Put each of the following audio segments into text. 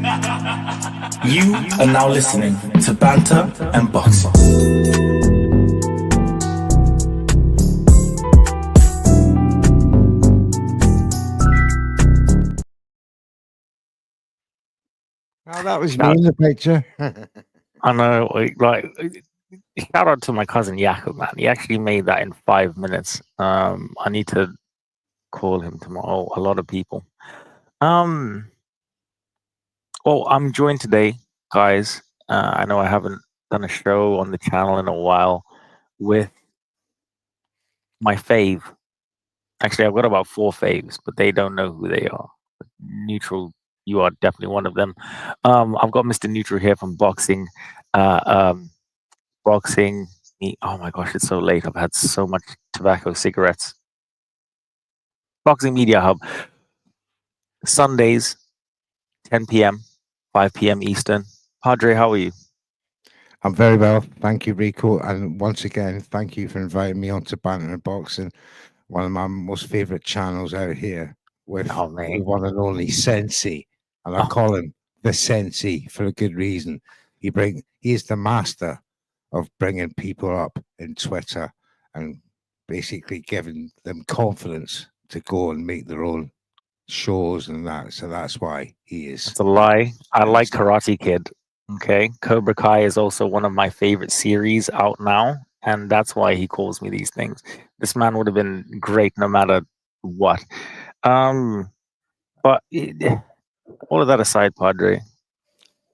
You are now listening to Banter and Boxing. Oh, that was me in the picture. I know, like, shout out to my cousin Jakob, man. He actually made that in 5 minutes. I need to call him tomorrow. A lot of people. Well, I'm joined today, guys. I know I haven't done a show on the channel in a while with my fave. Actually, I've got about 4 faves, but they don't know who they are. Neutral, you are definitely one of them. I've got Mr. Neutral here from Boxing. Boxing. Oh my gosh, it's so late. I've had so much tobacco, cigarettes. Boxing Media Hub. Sundays, 10 p.m., 5 p.m. Eastern. Padre, how are you? I'm very well. Thank you, Rico. And once again, thank you for inviting me onto Banter and Boxing, one of my most favorite channels out here with the one and only Sensei. And I call him the Sensei for a good reason. He is the master of bringing people up in Twitter and basically giving them confidence to go and make their own shows and that. So that's why he is. It's a lie. I like Karate Kid. Okay. Cobra Kai is also one of my favorite series out now. And that's why he calls me these things. This man would have been great no matter what. But all of that aside, Padre.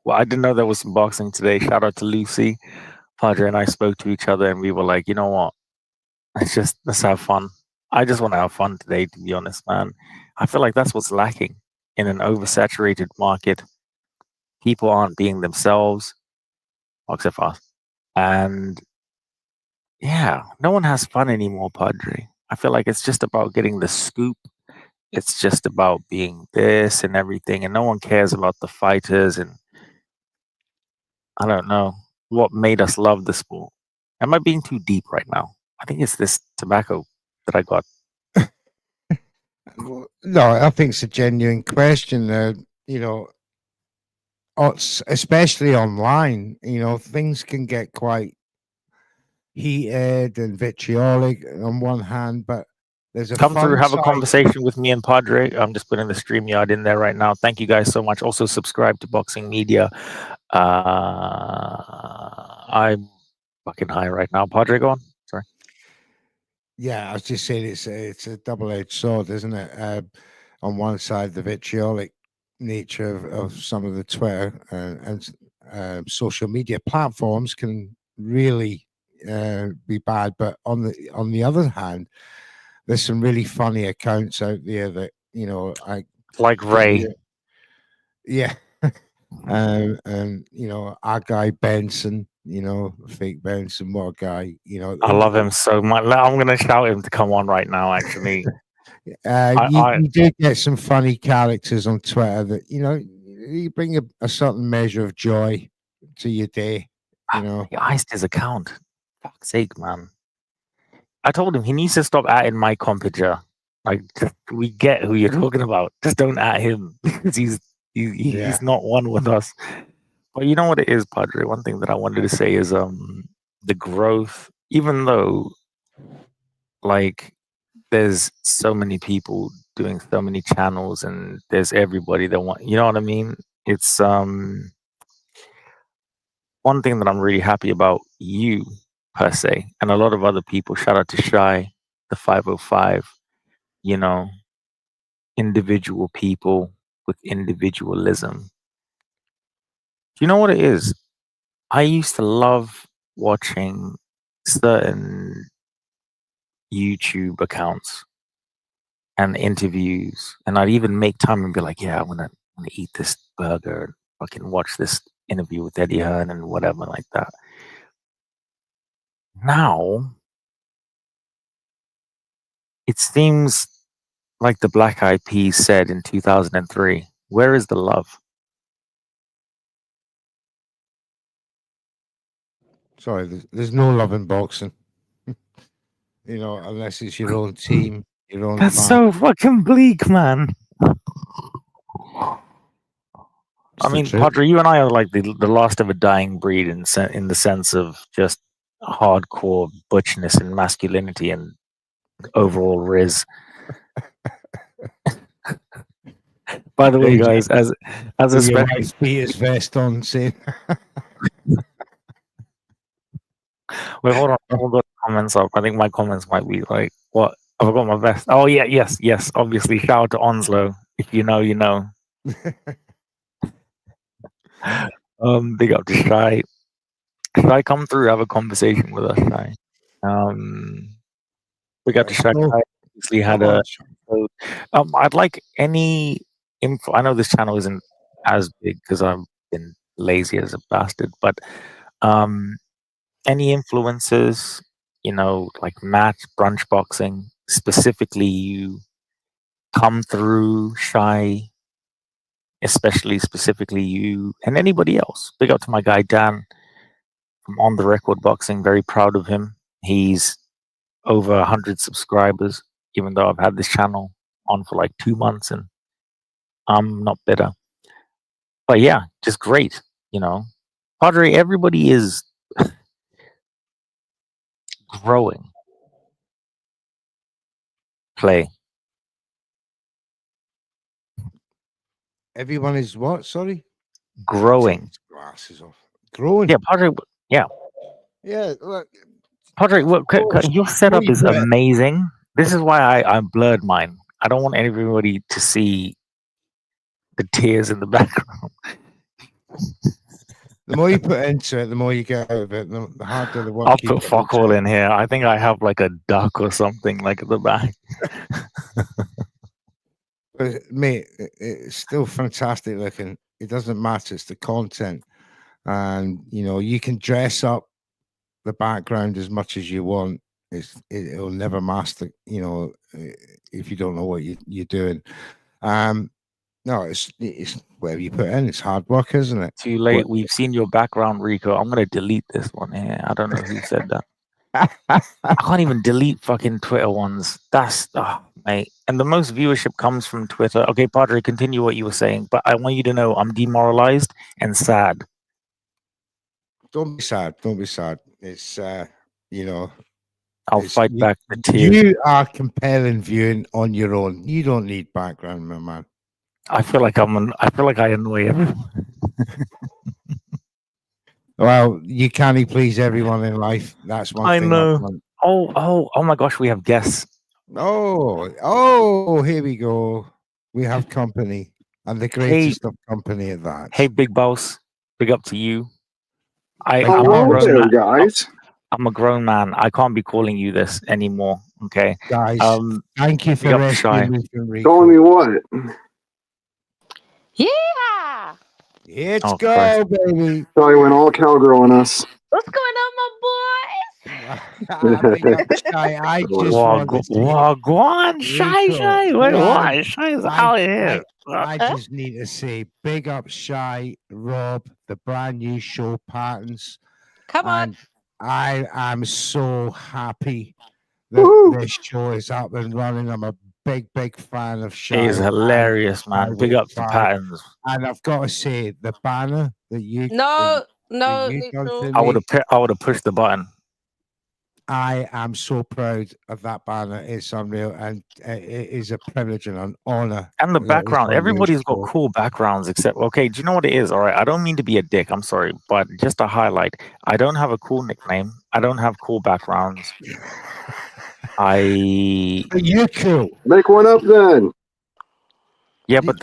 Well, I didn't know there was some boxing today. Shout out to Lucy. Padre and I spoke to each other and we were like, you know what? Let's have fun. I just want to have fun today, to be honest, man. I feel like that's what's lacking in an oversaturated market. People aren't being themselves, except for us. And yeah, no one has fun anymore, Padre. I feel like it's just about getting the scoop. It's just about being this and everything. And no one cares about the fighters. And I don't know what made us love the sport. Am I being too deep right now? I think it's this tobacco that I got. No, I think it's a genuine question. You know, especially online, you know, things can get quite heated and vitriolic on one hand, but there's a come through, have side. a conversation with me and Padre. I'm just putting the StreamYard in there right now. Thank you guys so much. Also subscribe to Boxing Media. I'm fucking high right now. Padre, go on. Sorry. Yeah, I was just saying it's a double-edged sword, isn't it? On one side, the vitriolic nature of some of the Twitter and social media platforms can really be bad, but on the other hand, there's some really funny accounts out there that, you know, I like Ray. Yeah. And you know, our guy Benson, you know, fake Benson, what a guy, you know. I love him so much. I'm gonna shout him to come on right now, actually. You do get some funny characters on Twitter that, you know, you bring a certain measure of joy to your day, you know. He iced his account. Fuck's sake, man. I told him he needs to stop atting my compiger. Like, we get who you're talking about. Just don't at him because he's not one with us. But you know what it is, Padre? One thing that I wanted to say is the growth, even though like there's so many people doing so many channels and there's everybody that want, you know what I mean? It's one thing that I'm really happy about you per se, and a lot of other people. Shout out to Shy, the 505. You know, individual people with individualism. Do you know what it is? I used to love watching certain YouTube accounts and interviews, and I'd even make time and be like, "Yeah, I'm gonna eat this burger and fucking watch this interview with Eddie Hearn and whatever like that." Now, it seems like the Black Eyed Peas said in 2003, "Where is the love?" Sorry, there's no love in boxing. You know, unless it's your own team, your own. That's so fucking bleak, man. I mean, Padre, you and I are like the last of a dying breed in the sense of just hardcore butchness and masculinity and overall riz. By the way, guys, as a special Peter's vest on, saying, wait, hold on, hold the comments up. I think my comments might be like, what? I forgot my vest. Oh yeah, yes. Obviously, shout out to Onslow. If you know, you know. Big up to Shy. Shy, come through, have a conversation with us, Shy. Big up to Shy. I obviously had a. I'd like any info. I know this channel isn't as big because I've been lazy as a bastard, but any influences, like match brunch boxing, specifically you come through, Shy, especially specifically you and anybody else. Big up to my guy Dan from On the Record Boxing. Very proud of him. He's over 100 subscribers, even though I've had this channel on for like 2 months and I'm not bitter. But yeah, just great, Padre, everybody is growing. Play. everyone is what? Sorry? Growing. Glasses off. Growing? Yeah, Padre, yeah. Yeah, look. Padre, your setup is amazing. This is why I blurred mine. I don't want everybody to see the tears in the background. The more you put into it, the more you get out of it, the harder the work. I'll put fuck all in here. I think I have like a duck or something like at the back. But mate, it's still fantastic looking. It doesn't matter. It's the content. And, you can dress up the background as much as you want. It'll never master, if you don't know what you're doing. No, it's whatever you put in. It's hard work, isn't it? Too late. We've seen your background, Riko. I'm gonna delete this one here. I don't know who said that. I can't even delete fucking Twitter ones. That's mate. And the most viewership comes from Twitter. Okay, Padre, continue what you were saying. But I want you to know I'm demoralized and sad. Don't be sad. Don't be sad. It's I'll fight back the tears. You are compelling viewing on your own. You don't need background, my man. I feel like I annoy everyone. Well, you can't please everyone in life. That's one thing. I know. Oh my gosh, we have guests. Oh, here we go. We have company, and the greatest of company at that. Hey, big boss. Big up to you. Hello there, guys. I'm a grown man. I can't be calling you this anymore. Okay, guys. Thank you for rescuing me from Riko. Calling me what? Yeah. Let's go, baby. Sorry, went all cowgirl on us. What's going on, my boys? I just Wagwan, Shy. Wait, what? Shy's out here. I just need to say, big up Shy, Rob, the brand new show Patterns. Come on. I am so happy that this show is up and running. I'm a big fan of Shy. He's hilarious, man. Big up to Patterns. And I've got to say, the banner that you No. I would have pushed the button. I am so proud of that banner. It's unreal, and it is a privilege and an honor. And the background, everybody's got cool backgrounds except, okay, do you know what it is? All right, I don't mean to be a dick, I'm sorry, but just to highlight, I don't have a cool nickname. I don't have cool backgrounds. You're cool. Make one up then. Yeah, but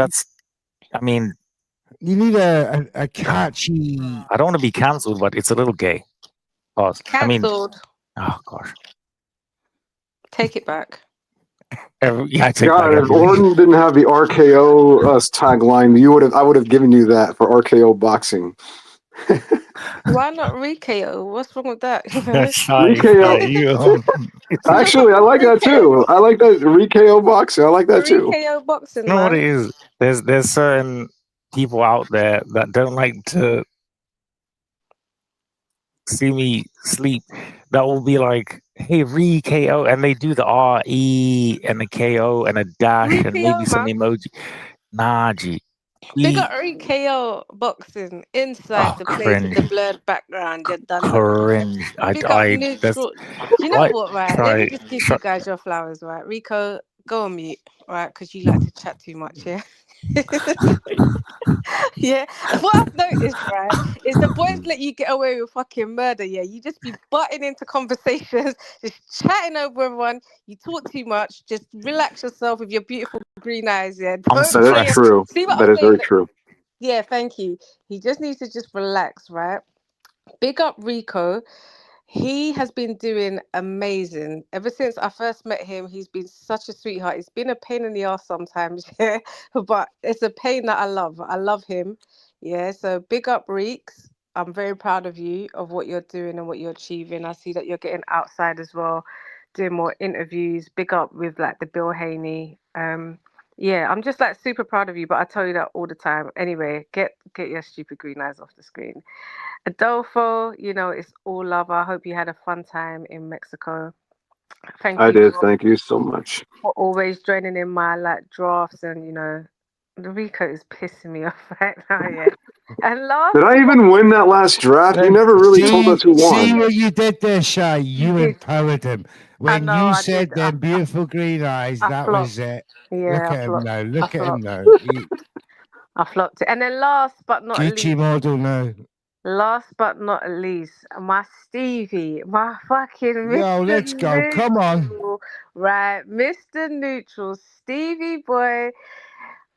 you need a catchy. I don't want to be cancelled, but it's a little gay. Pause. Cancelled. Oh gosh. Take it back. I take God, back if Orton didn't have the RKO tagline, I would have given you that for RKO boxing. Why not RKO? What's wrong with that? RKO. Actually, I like that too. I like that RKO boxing. I like that too. RKO boxing. You know what it is? There's certain people out there that don't like to see me sleep. That will be like, hey, RKO, and they do the RE and the KO and a dash and maybe some emoji. Nah, G. Big up RKO boxing inside Oh, the place with cringe, the blurred background. You're done, done. cringe. Big up That's neutral. Do you know why. what, right? Let me Try, just give try. you guys your flowers, right? Rico, go on mute, right? Because you like to chat too much, yeah? Yeah. What I've noticed, right, is the boys let you get away with fucking murder, yeah? You just be butting into conversations, just chatting over everyone. You talk too much. Just relax yourself with your beautiful green eyes, yeah? I'm Don't That is say it. suppressed. true. See what That I'm is very saying? true. Yeah, thank you. He just needs to just relax, right? Big up Rico. He has been doing amazing. Ever since I first met him, he's been such a sweetheart. It's been a pain in the ass sometimes, yeah, but it's a pain that I love. I love him. Yeah, so big up Reeks. I'm very proud of you, of what you're doing and what you're achieving. I see that you're getting outside as well, doing more interviews. Big up with like the Bill Haney. Yeah, I'm just like super proud of you, but I tell you that all the time. Anyway, get your stupid green eyes off the screen. Adolfo, it's all love. I hope you had a fun time in Mexico. Thank I you did. Thank you so much. for always joining in my like drafts and the Rico is pissing me off right now, yeah. And last Did I but not even win that last draft? You never really told us who See won. what you did there, Shy. you You did. empowered him. I When know you I did. said them beautiful green eyes, I that was flopped. it. Yeah, Look I at him flopped. now. I Look at him flopped. now. I flopped it. And then Gucci model now. last but not least, my Stevie, my fucking Yo, Mr. let's go. Come on. Neutral, right? Mr. Neutral, Stevie boy.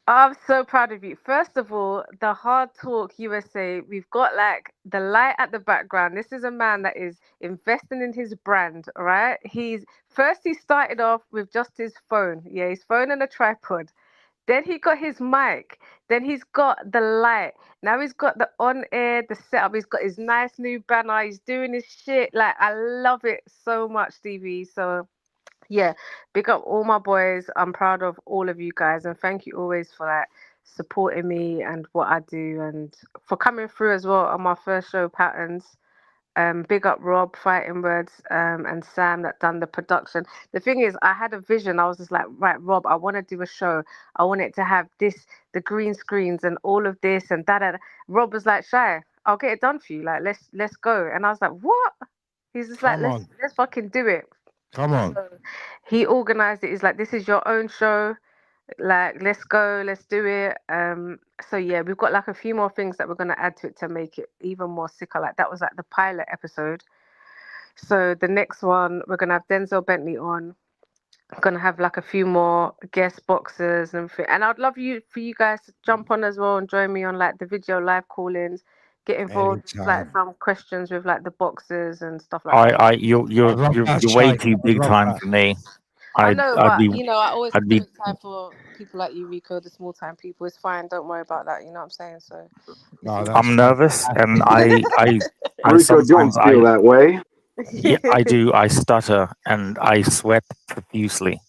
I'm so proud of you. First of all, the Hard Talk USA, we've got like the light at the background. This is a man that is investing in his brand, right? He started off with just his phone. Yeah, his phone and a tripod. Then he got his mic. Then he's got the light. Now he's got the on air, the setup. He's got his nice new banner. He's doing his shit. Like, I love it so much, Stevie. So, yeah, big up all my boys. I'm proud of all of you guys. And thank you always for like supporting me and what I do and for coming through as well on my first show, Patterns. Big up Rob, Fighting Words, and Sam that done the production. The thing is, I had a vision. I was just like, right, Rob, I want to do a show. I want it to have this, the green screens and all of this and that. Rob was like, Shy, I'll get it done for you. Like, let's go. And I was like, what? He's just like, Come let's on. let's fucking do it. Come on. So he organized it. He's like, this is your own show. Like, let's go, let's do it. So yeah, we've got like a few more things that we're gonna add to it to make it even more sicker. Like that was like the pilot episode. So the next one we're gonna have Denzel Bentley on. We're gonna have like a few more guest boxers and everything. And I'd love for you guys to jump on as well and join me on like the video live call-ins. Get involved with like Anytime. some questions with like the boxers and stuff like that. I love that, You're way Shy. too I big love time that. for me. I know, I'd but be, I always I'd be. make time for people like you, Rico, the small time people. It's fine. Don't worry about that. You know what I'm saying? So it's No, all that's I'm nervous, and fantastic. I Rico, don't sometimes feel that way. yeah, I do. I stutter and I sweat profusely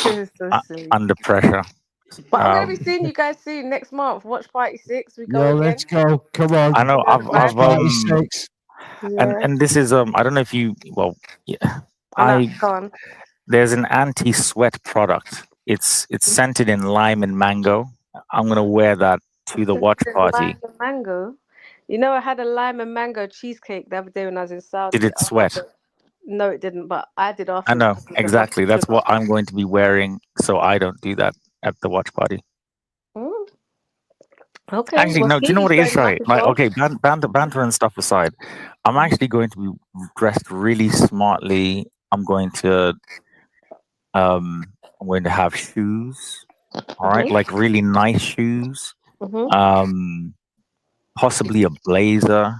It's so silly. under pressure. But I'm gonna be Um, seeing you guys soon next month. Watch Party 6. We go Yo, again. let's go. Come on. I know Watch I've Party 6. Yeah. and this is I don't know if you well yeah I know. I Go on. there's an anti-sweat product. It's scented in lime and mango. I'm gonna wear that to the watch Lime party. and mango. I had a lime and mango cheesecake the other day when I was in Did Saudi. it I love sweat? it. No, it didn't, but I did I afterwards know because of the fucking exactly. That's sugar. what I'm going to be wearing, so I don't do that at the watch party. Mm, okay. Actually, Well, no. Do you know Stevie's what it is, going up right? as Like, well. okay, banter and stuff aside, I'm actually going to be dressed really smartly. I'm going to have shoes. All right, like really nice shoes. Mm-hmm. Um, possibly a blazer.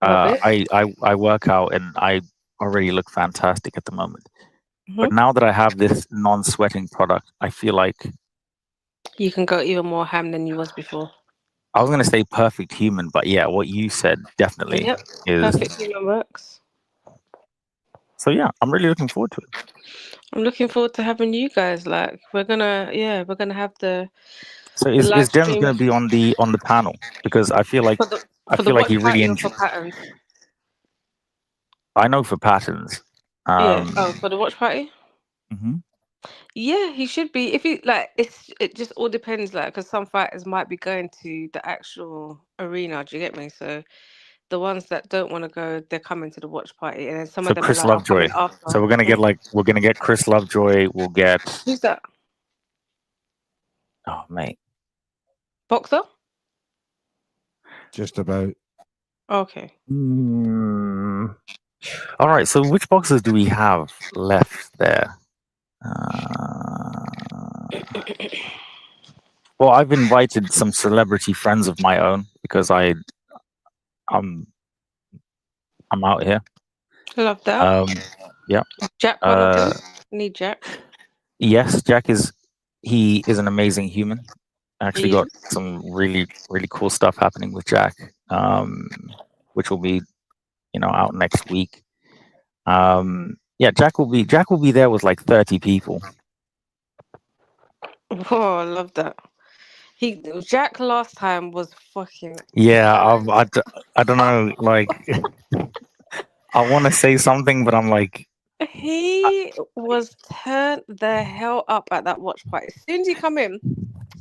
Love it. I work out and I already look fantastic at the moment. But Mm-hmm. now that I have this non-sweating product, I feel like You can go even more ham than you was before. I was going to say perfect human, but yeah, what you said definitely Yep. is. Perfect human works. So yeah, I'm really looking forward to it. I'm looking forward to having you guys. Like we're gonna have the So is live Den's stream going to be on the panel because I feel like for the he watch really party or for enjoy. patterns. I know for patterns. Yeah. Oh, for the watch party. Mhm. Yeah, he should be. If he like, it just all depends. Like, because some fighters might be going to the actual arena. Do you get me? So the ones that don't want to go, they're coming to the watch party, and then some So of them are Chris like, "I'll come Lovejoy. in after." So we're gonna get Chris Lovejoy. We'll get Who's that? oh mate. Boxer? Just about. Okay. All right. So which boxers do we have left there? Well, I've invited some celebrity friends of my own because I'm out here. Love that. Yeah. Jack, one of them. Need Jack. Yes, Jack is an amazing human. I actually He got is. some really cool stuff happening with Jack, which will be out next week. Yeah, Jack will be there with like 30 people. Oh, I love that. Jack last time was fucking. Yeah, I don't know, like I want to say something, but I'm like, He was turned the hell up at that watch party. As soon as he come in,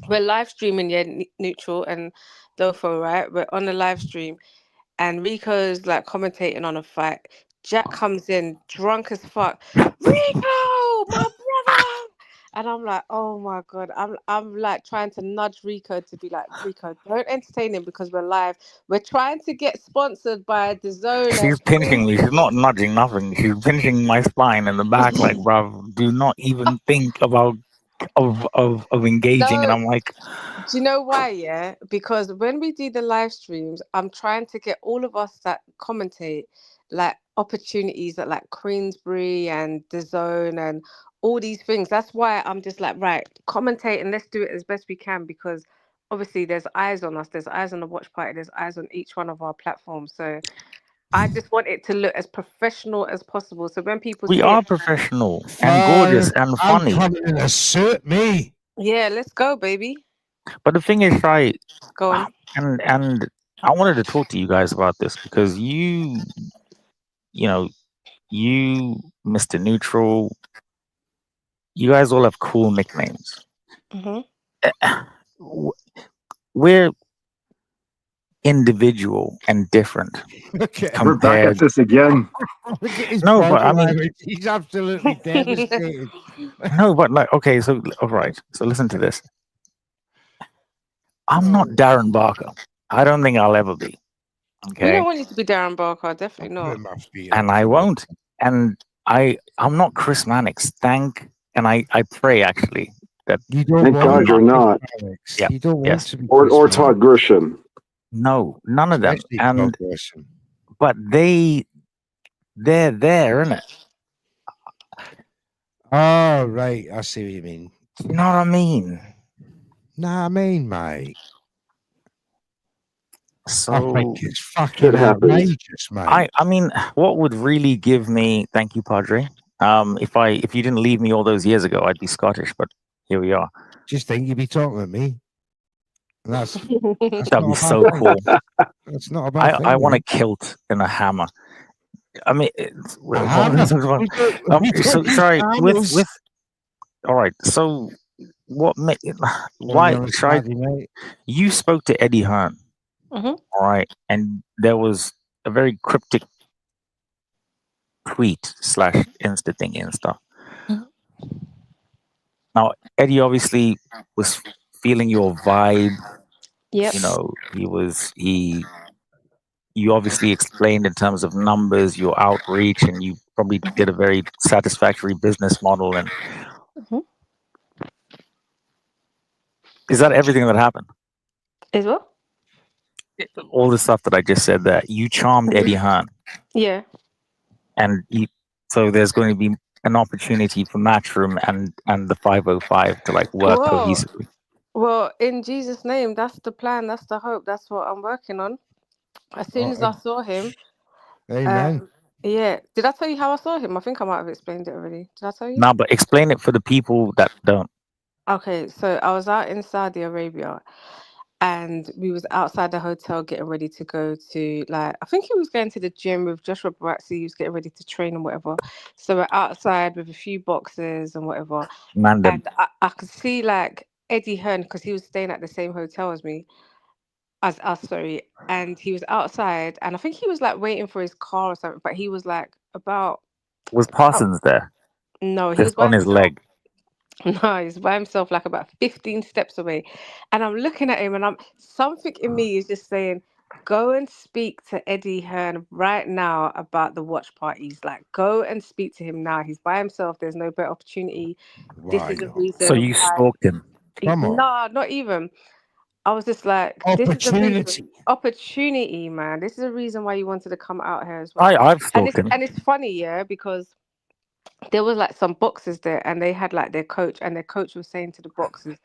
we're live streaming, yeah, neutral and Dofo, right? We're on the live stream, and Rico's like commentating on a fight. Jack comes in drunk as fuck. Rico, my brother. And I'm like, oh my god. I'm like trying to nudge Rico to be like, Rico, don't entertain him because we're live. We're trying to get sponsored by the Zone she's and pinching me. She's not nudging nothing. She's pinching my spine in the back, like, bruv, do not even think about of engaging. And No, I'm like, do you know why? Yeah, because when we do the live streams, I'm trying to get all of us that commentate like opportunities at like Queensbury and the Zone and all these things. That's why I'm just like, right, commentate and let's do it as best we can because obviously there's eyes on us, there's eyes on the watch party, there's eyes on each one of our platforms. So I just want it to look as professional as possible. So when people we see are it, professional and gorgeous and I'm funny. coming in a suit, me. yeah, let's go, baby. But the thing is, right, Go on. and I wanted to talk to you guys about this because you know, you, Mr. Neutral, you guys all have cool nicknames. We're individual and different. Okay. We're back at this again. Look at his No, but body I mean, language. He's absolutely devastated. no, but like, okay, so all right, so listen to this. I'm not Oh. Darren Barker. I don't think I'll ever be. We Okay, don't want you to be Darren Barker, definitely Put not. him off beat and up. I won't. And I'm not Chris Mannix. And I pray actually that You don't Thank want God to you're be not. Chris Mannix. Yeah, You don't want yes. to be Or Chris Todd Mannix. Grisham. no, none of them. Especially And Todd Grisham. but they're there, isn't it? Oh, right. I see what you mean. You know what I mean? Nah, I mean, mate. I So think it's fucking It happens. outrageous, mate. I mean, what would really give me, thank you, Padre. If you didn't leave me all those years ago, I'd be Scottish, but here we are. Just think you'd be talking to me. And that's That'd not be a so bad thing. cool. That's not a bad thing. I want a mate. kilt and a hammer. I mean, A hammer? We don't use sorry. hammers. With all right. So what? When Why? you're a Saudi, mate. You spoke to Eddie Hearn, Mhm. all right, and there was a very cryptic tweet / Insta thing and stuff. Mhm. Now Eddie obviously was feeling your vibe. Yep. You know, you obviously explained in terms of numbers, your outreach, and you probably did a very satisfactory business model. And Mhm. is that everything that happened? Is what? All the stuff that I just said, that you charmed Eddie Hearn, Yeah. and so there's going to be an opportunity for Matchroom and the 505 to like work Whoa. cohesively. Well, in Jesus' name, that's the plan. That's the hope. That's what I'm working on. As soon as I saw him, Amen. yeah. Did I tell you how I saw him? I think I might have explained it already. Did I tell you? Now, but explain it for the people that don't. Okay, so I was out in Saudi Arabia, and we was outside the hotel getting ready to go to, like, I think he was going to the gym with Joshua Baratzi. He was getting ready to train and whatever. So we're outside with a few boxes and whatever. Man, them. And I could see like Eddie Hearn, because he was staying at the same hotel as me, as us, sorry. And he was outside, and I think he was like waiting for his car or something. But he was like about Was Parsons there? no, he was Just by on his himself. leg. No, he's by himself, like about 15 steps away. And I'm looking at him, and something in me is just saying, go and speak to Eddie Hearn right now about the watch parties. Like, go and speak to him now. He's by himself. There's no better opportunity. This Why is the not? reason So you why. stalked him. Come on. No, not even. I was just like, this is the reason. Opportunity, man. This is the reason why you wanted to come out here as well. I've And stalked him. it's funny, yeah, because there was like some boxers there, and they had like their coach, and their coach was saying to the boxers,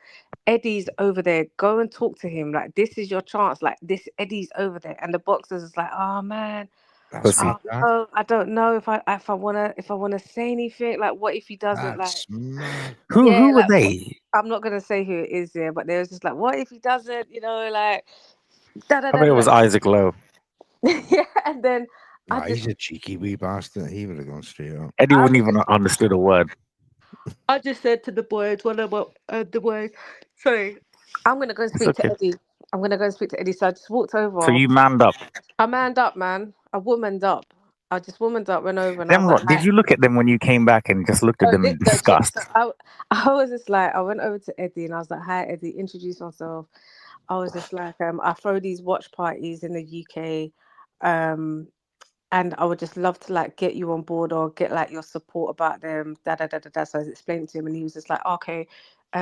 Eddie's over there, go and talk to him, like this is your chance, like this Eddie's over there. And the boxers is like, oh man, That's Pussy. mad. no, I don't know if I wanna say anything, like what if he doesn't, like, That's mad. Who yeah, were like they? I'm not gonna say who it is there, but they was just like, what if he doesn't, like da da I da bet it da. was Isaac Lowe. Yeah, and then I Nah, just he's a cheeky wee bastard. He would have gone straight up. Eddie I wouldn't just even understood a word. I just said to the boys, the boys, sorry, I'm gonna go and It's speak to okay. Eddie. I'm gonna go and speak to Eddie. So I just walked So over. you manned up. I manned up, man. I womaned up. I just womaned up, went over, and I was Then like, what? Did hi. you look at them when you came back and just looked at Oh, them in no, check disgust? this out. I was just like, I went over to Eddie, and I was like, hi, Eddie, introduce myself. I was just like, I throw these watch parties in the UK. And I would just love to like get you on board or get like your support about them. Da da da da da. So I was explaining to him, and he was just like, okay,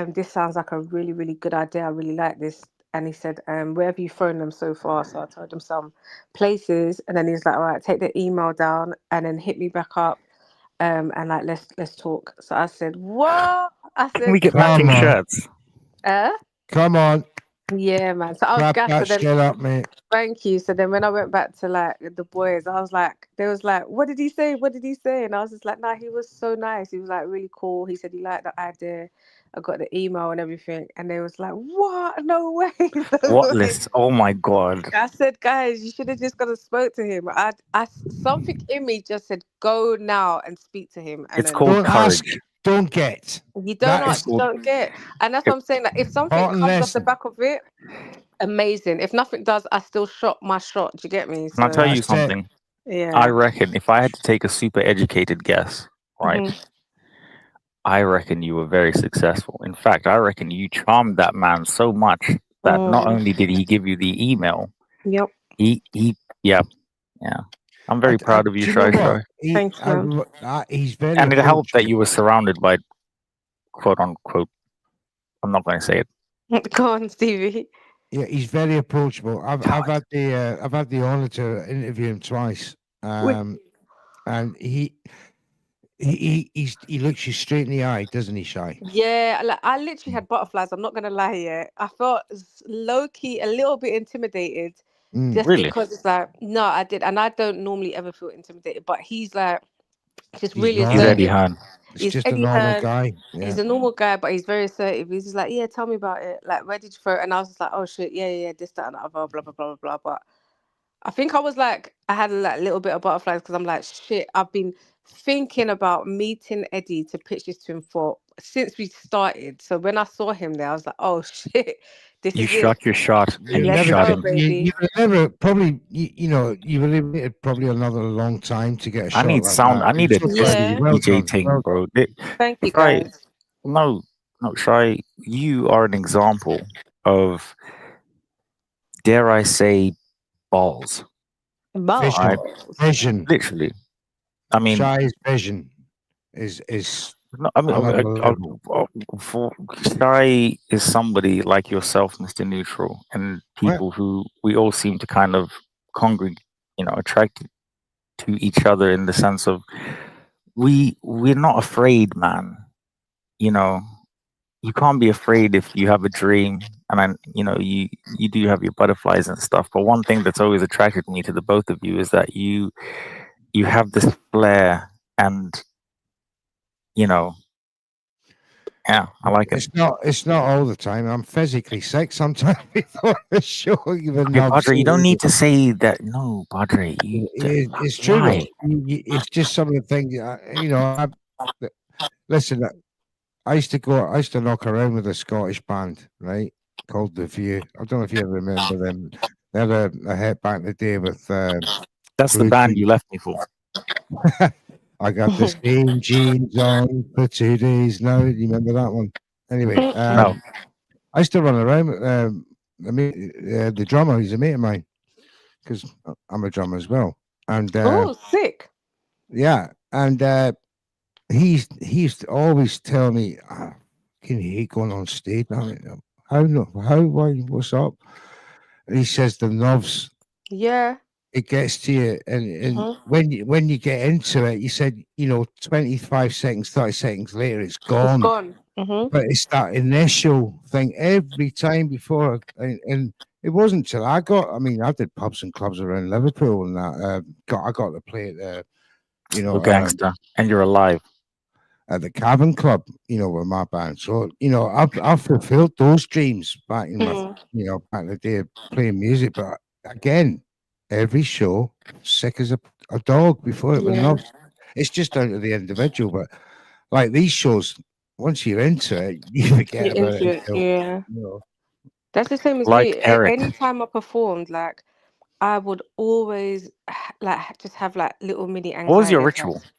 this sounds like a really really good idea. I really like this. And he said, where have you thrown them so far? So I told him some places, and then he was like, all right, take the email down and then hit me back up, and like let's talk. So I said, what? I Can we said, get matching Come on. shirts? Come on. yeah, man. So I was Wrap gassed. that And then shit up, mate. thank you. So then when I went back to like the boys, I was like, they was like, what did he say? What did he say? And I was just like, nah, he was so nice. He was like really cool. He said he liked the idea. I got the email and everything. And they was like, what? No way. No What way. list? Oh my god. I said, guys, you should have just gone and spoke to him. Something in me just said, go now and speak to him. And It's then called Don't ask, courage. don't get. you don't That is ask, you don't get. And that's It- what I'm saying. Like if something important comes off the lesson. back of it, amazing. If nothing does, I still shot my shot. Do you get me? Can I tell you That's it. something? Yeah. I reckon if I had to take a super educated guess, right? Mhm. I reckon you were very successful. In fact, I reckon you charmed that man so much that not only did he give you the email, Yep. yeah. I'm very proud of you, Do you know Shy what? Shy. Thanks, man. He's very And it helped that approachable. you were surrounded by quote unquote. I'm not going to say it. Go on, Stevie. Yeah, he's very approachable. I've had the honor to interview him twice. And he looks you straight in the eye, doesn't he, Shy? Yeah, like, I literally had butterflies. I'm not gonna lie here. I felt low key a little bit intimidated, just Really? because it's like no, I did, and I don't normally ever feel intimidated. But he's like just He's really normal. He's Eddie assertive. Hearn. It's He's just Eddie a normal Hearn. guy. He's Yeah. a normal guy, but he's very assertive. He's just like, yeah, tell me about it. Like, where did you throw it? And I was just like, oh shit, yeah, this, that, and the other, blah, blah, blah, blah, blah. But I think I was like, I had like a little bit of butterflies because I'm like, shit, I've been thinking about meeting Eddie to pitch this to him for since we started. So when I saw him there, I was like, oh shit, this You is shot it. your shot and you Let's shot go, him. baby. You would never probably you would have waited probably another long time to get a I shot need like sound. that. I need a So Yeah. well DJ done. thing, Well bro. Thank you, If I guys. no, Shy, you are an example of, dare I say, balls. Balls. Right? Vision. Literally. I mean, Shy's vision is no, I mean, another level. for Shy is somebody like yourself, Mr. Neutral, and people who we all seem to kind of congregate, attract to each other in the sense of we're not afraid, man. You can't be afraid if you have a dream, and then you do have your butterflies and stuff. But one thing that's always attracted me to the both of you is that you have this flair, and Yeah, I like it. It's not all the time. I'm physically sick sometimes before the show. Even Hey, though I'm Padre, you don't so- need to say that. No, Padre, it's true. why? Though. It's just some of the things. You know, listen. I used to knock around with a Scottish band, right? Called The View. I don't know if you ever remember them. They had a hit back in the day with That's the Blue band Jeans. you left me for. I got the same jeans on for 2 days now. Do you remember that one? Anyway, No. I used to run around with the drummer. He's a mate of mine because I'm a drummer as well. And Oh, sick. yeah, and he used to always tell me, "Can you hate going on stage?" I mean, how no? How? Why? What's up? And he says the nerves. Yeah. It gets to you, and Mhm. when you get into it, you said 25 seconds, 30 seconds later, it's It's gone. gone. Hmm. But it's that initial thing every time before, and it wasn't till I got. I mean, I did pubs and clubs around Liverpool, and that I got to play at The gangster, and you're alive. at the Cavern Club, with my band. So I've fulfilled those dreams back in my back in the day of playing music. But again, every show, sick as a dog before it. Yeah. It's just down to the individual. But like these shows, once you're into it, you forget You're about into it. it. Until, Yeah. you know. That's the same as Like me. Eric. Anytime I performed, like I would always just have like little mini What was your anxiety ritual? attacks.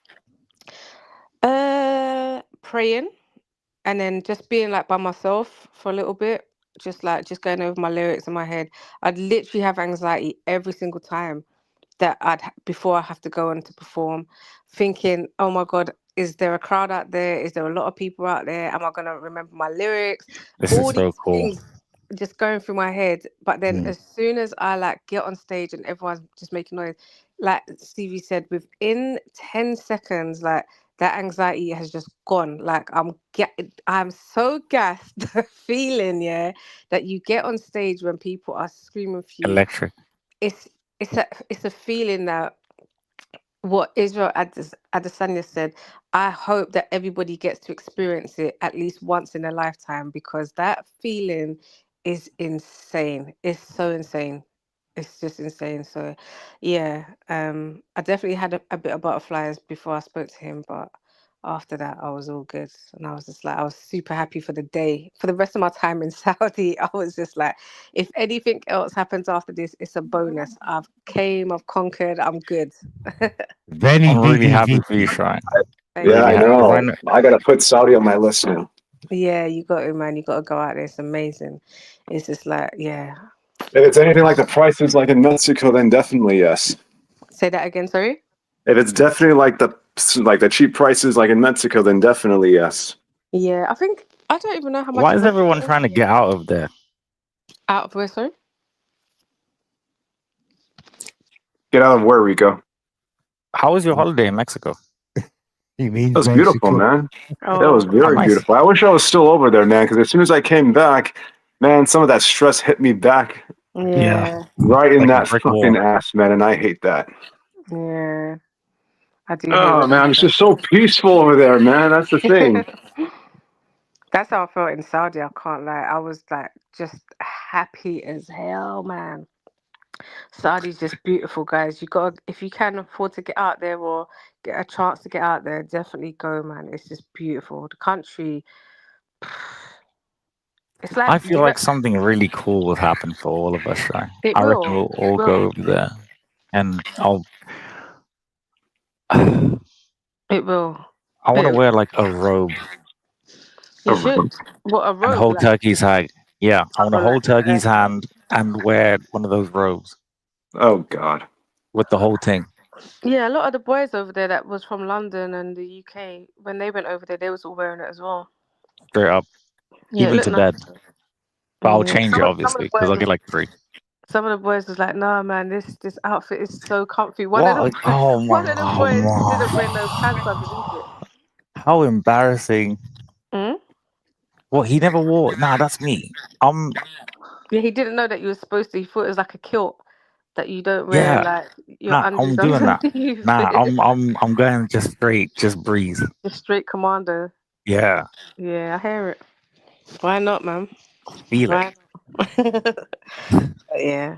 Praying and then just being like by myself for a little bit, just going over my lyrics in my head. I'd literally have anxiety every single time that before I have to go on to perform, thinking, oh my God, is there a crowd out there? Is there a lot of people out there? Am I gonna remember my lyrics? This All is so these cool. things just going through my head. But then Mm. as soon as I like get on stage and everyone's just making noise, like Stevie said, within 10 seconds, like that anxiety has just gone. Like I'm so gassed the feeling, yeah, that you get on stage when people are screaming for you. Electric. It's a feeling that what Israel Adesanya said, I hope that everybody gets to experience it at least once in a lifetime, because that feeling is insane. It's so insane. It's just insane. So yeah, I definitely had a bit of butterflies before I spoke to him, but after that I was all good. And I was just like, I was super happy for the day. For the rest of my time in Saudi, I was just like, if anything else happens after this, it's a bonus. I've conquered, I'm good. Very I'm really happy BBV. for you, Shrine. Thank Yeah, Really I you. happy. know. I gotta put Saudi on my list now. Yeah, you got to, man. You got to go out there. It's amazing. It's just like, yeah. If it's anything like the prices like in Mexico, then definitely yes. Say that again, sorry? If it's definitely like the cheap prices like in Mexico, then definitely yes. Yeah, I don't even know how much Why it is was everyone trying to get out of there? out of where, sorry? Get out of where, Rico? How was your holiday in Mexico? He means That was Mexico. beautiful, man. Oh, That was very nice. beautiful. I wish I was still over there, man, because as soon as I came back, man, some of that stress hit me back yeah. right in Like a that brick fucking wall. ass, man, and I hate that. Yeah. I do hate Oh, when man, that it's just so peaceful over there, man. That's the thing. happens. That's how I felt in Saudi, I can't lie. I was like just happy as hell, man. Saudi's just beautiful, guys. If you can afford to get out there or get a chance to get out there, definitely go, man. It's just beautiful. The country, it's like I feel like something really cool will happen for all of us, right? it I reckon will. we'll all It go will. over there, and I It will. want to It, wear like a robe you should. What, a and robe? hold Like, Turkey's hand. Yeah, I want to oh, hold Turkey's like, hand and wear one of those robes Oh, God. with the whole thing. yeah, a lot of the boys over there that was from London and the UK, when they went over there, they was all wearing it as well. Straight up, Yeah, it even looked to nice. bed. But I'll Yeah. change it Some of obviously the because boys I'll was get like 3. Some of the boys was like, "No, man, this outfit is so comfy." One of What? the Oh one of the boys didn't wear no my! pants underneath it. How embarrassing! Mm? What, he never wore? Nah, that's me. Yeah, he didn't know that you were supposed to. He thought it was like a kilt that you don't wear Yeah. like your Nah, undies I'm doing that. underneath Nah, it. I'm going just straight, just breeze. Just straight commando. Yeah, Yeah, I hear it. Why not, man? feel it. Why not? Yeah.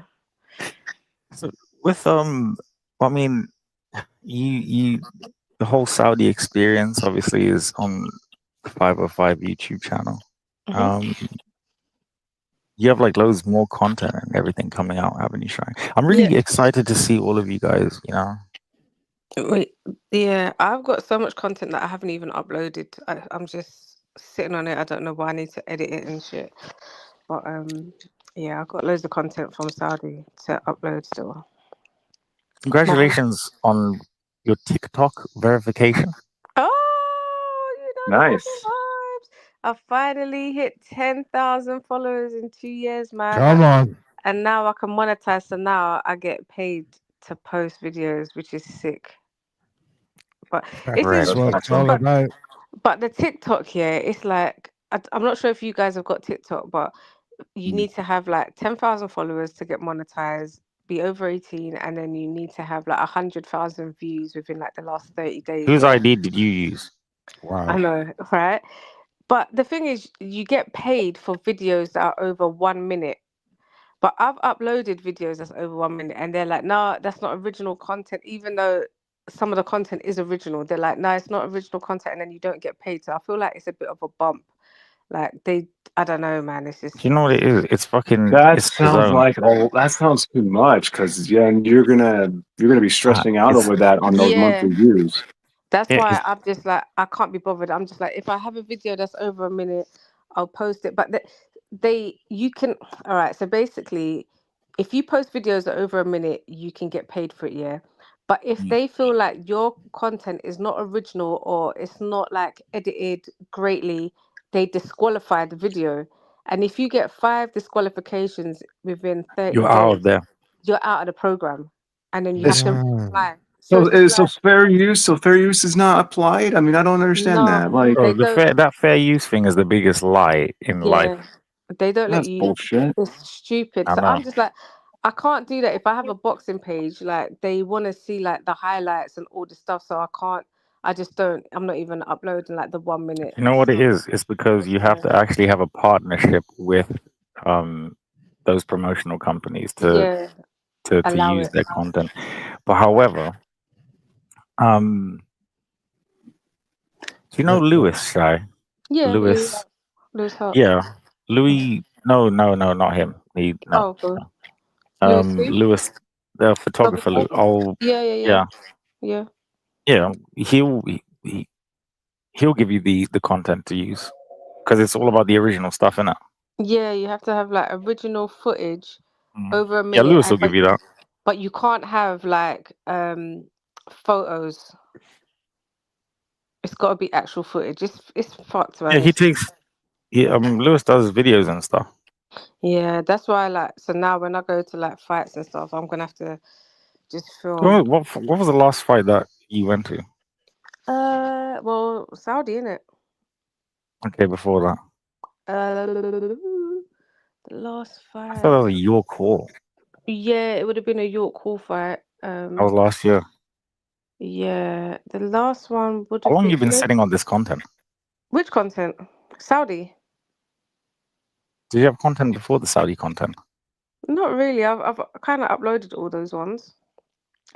So with I mean, you the whole Saudi experience obviously is on the 505 YouTube channel. hmm Um, you have like loads more content and everything coming out, haven't you, Shai? I'm Yeah. really excited to see all of you guys. Wait. Yeah, I've got so much content that I haven't even uploaded. I'm just sitting on it. I don't know why I need to edit it and shit. But yeah, I've got loads of content from Saudi to upload still. My- Congratulations on your TikTok verification. Oh, Nice. the vibes. I finally hit 10,000 followers in 2 years, man. Come on. And now I can monetize. So now I get paid to post videos, which is sick. But it's Red. That's in, what it's all but about. but the TikTok here, it's like I'm not sure if you guys have got TikTok, but you Mm. need to have like 10,000 followers to get monetized, be over 18, and then you need to have like 100,000 views within like the last 30 days. Whose Yeah, ID did you use? Wow. I know, right? But the thing is, you get paid for videos that are over 1 minute. But I've uploaded videos that's over 1 minute, and they're like, "No, that's not original content." Even though some of the content is original, they're like, "No, it's not original content," and then you don't get paid. So I feel like it's a bit of a bump. Like I don't know, man. It's just Do you know what it is? It's fucking. That It's the sounds zone. like that sounds too much because yeah, and you're gonna be stressing out It's over that on those yeah. monthly views. That's it, why it's I'm just like, I can't be bothered. I'm just like, if I have a video that's over 1 minute, I'll post it. But you can, all right. So basically, if you post videos that are over 1 minute, you can get paid for it, yeah. But if Mm. they feel like your content is not original or it's not like edited greatly, they disqualify the video. And if you get 5 disqualifications within 30 you're out days, of there. you're out of the program. And then you have It's, to Wow. reapply. So so it's so like, fair use is not applied. I mean, I don't understand that. no, Like Bro, they don't. that fair use thing is the biggest lie in life. Yeah, they don't let that's you. bullshit. It's stupid. I So know. I'm just like, I can't do that. If I have a boxing page, like they want to see like the highlights and all the stuff, so I can't. I just don't. I'm not even uploading like the 1 minute You know what it stuff. is? It's because you have Yeah, to actually have a partnership with um those promotional companies yeah, to allow use it. their content. But however, um, do you know Lewis, Shy? Yeah, Lewis, lose hope. yeah, Louis. No, not him. No. Oh, cool. Lose who? Lewis, the photographer. Photographer? Oh, Yeah, yeah, yeah, yeah, yeah. yeah. He'll give you the content to use because it's all about the original stuff, innit? Yeah, you have to have like original footage Mm. over a Yeah, minute, Lewis will give you that. but you can't have like photos. It's got to be actual footage. It's fucked, Yeah, man. he takes. Lewis does videos and stuff. Yeah, that's why like so now when I go to like fights and stuff, I'm gonna have to just film. What was the last fight that you went to? Well, Saudi, innit? Okay, before that, The last I thought fight. that was a York Hall. Yeah, it would have been a York Hall fight. That was last year. Yeah, the last one would How have long been. you been sitting on this content? Which content? Saudi? Did you have content before the Saudi content? Not really. I've kind of uploaded all those ones.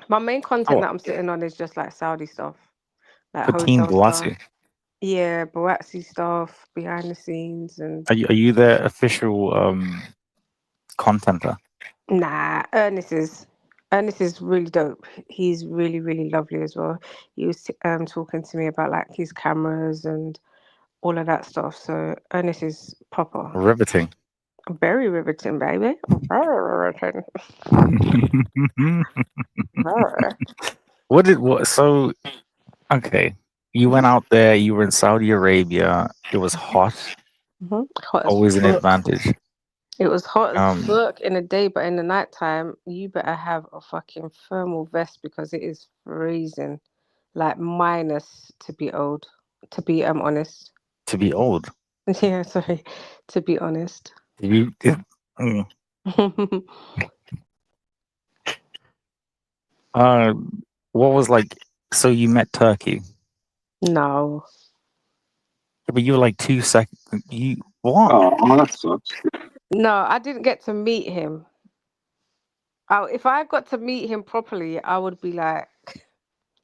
My main content Oh, that I'm sitting on is just like Saudi stuff, like for Team hotel stuff. Boasi. Yeah, Boatsy stuff, behind the scenes, and Are you their official contenter? nah, Ernest is really dope. He's really, really lovely as well. He was talking to me about like his cameras and all of that stuff. So Ernest is proper. Riveting. Very riveting, baby. Very riveting. Very. So okay. You went out there, you were in Saudi Arabia, it was hot, Hot as always an fuck. advantage. It was hot as Um fuck in the day, but in the nighttime, you better have a fucking thermal vest because it is freezing. Like minus to be old. To be honest. to be old. Yeah, sorry. To be honest. You mm. uh what was like so you met Turkey. No. But you were like 2 seconds. You what? Oh, that sucks. No, I didn't get to meet him. If I got to meet him properly, I would be like,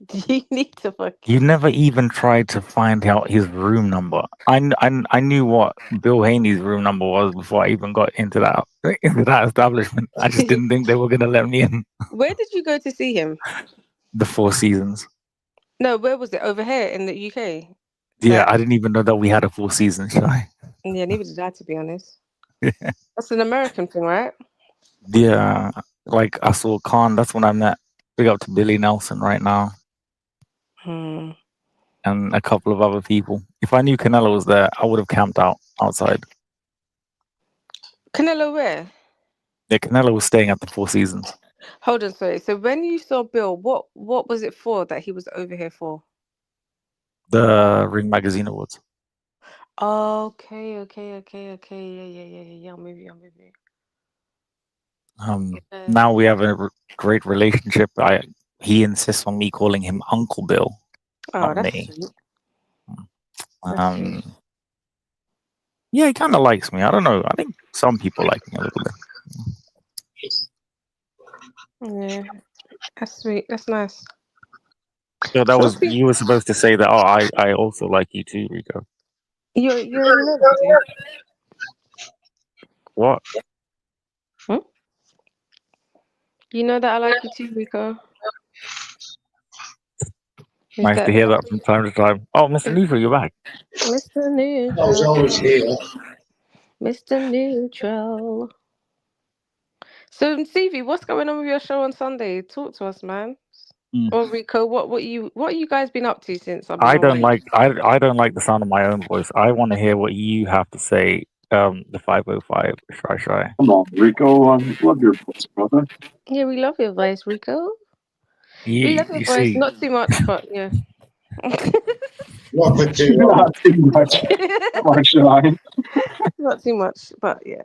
"Do you need to fucking?" You never even tried to find out his room number. I knew what Bill Haney's room number was before I even got into that establishment. I just didn't think they were gonna let me in. Where did you go to see him? The Four Seasons. No, where was it? Over here in the UK. Yeah, I didn't even know that we had a Four Seasons show. Yeah, neither did I, to be honest. That's an American thing, right? Yeah, like I saw Khan. That's when I met. Big up to Billy Nelson right now. Hmm. And a couple of other people. If I knew Canelo was there, I would have camped out outside. Canelo where? Yeah, Canelo was staying at the Four Seasons. Hold on, sorry. So when you saw Bill, what was it for that he was over here for? The Ring Magazine Awards. Okay. Yeah. I'm with you. Now we have a great relationship. He insists on me calling him Uncle Bill. Oh, not that's me. sweet. Yeah, he kind of likes me. I don't know. I think some people like me a little bit. Yeah, that's sweet. That's nice. So that was you were supposed to say that. Oh, I also like you too, Riko. You already know that, did you? What? You know that I like you too, Riko. Nice to hear that from time to time. Oh, Mr. Neutral, you're back. Mr. Neutral. I was always here. Mr. Neutral. So, Stevie, what's going on with your show on Sunday? Talk to us, man. Or Riko, what you guys been up to since I've been I don't away? I don't like the sound of my own voice. I want to hear what you have to say. The 505 shy. Come on, Rico. Love your voice, brother. Yeah, we love your voice, Riko. You, We love your you voice, see, not too much, but yeah. Not for too long. Not too much. Come on, Shine. Not too much, but yeah.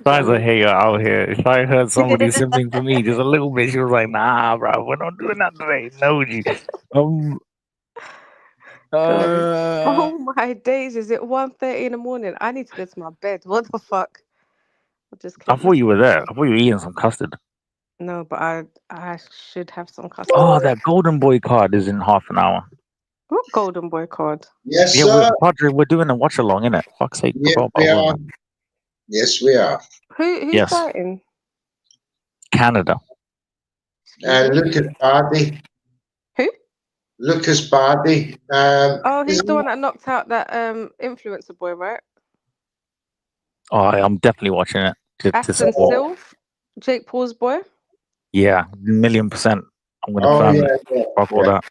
Shy's a hater out here. Shy heard somebody simping for me just a little bit. She was like, "Nah, bro, we're not doing that today." No, G. Oh my days! Is it 1:30 in the morning? I need to go to my bed. What the fuck? I'll just I click thought this. you were there. I thought you were eating some custard. No, but I should have some custard. Oh, that Golden Boy card is in half an hour. What Golden Boy card? Yes, Yeah, sir. Padre, we're doing a watch along, innit? Fuck's sake, Yes, forgot we about are. that. Yes, we are. Who's Yes. fighting? Canada. Lucas Bahdi. Who? Lucas Bahdi. Oh, he's the one that knocked out that influencer boy, right? Oh, I'm definitely watching it to Aston support. Sylve, Jake Paul's boy. Yeah, 1,000,000%. I'm gonna Oh, plan yeah. fuck all that.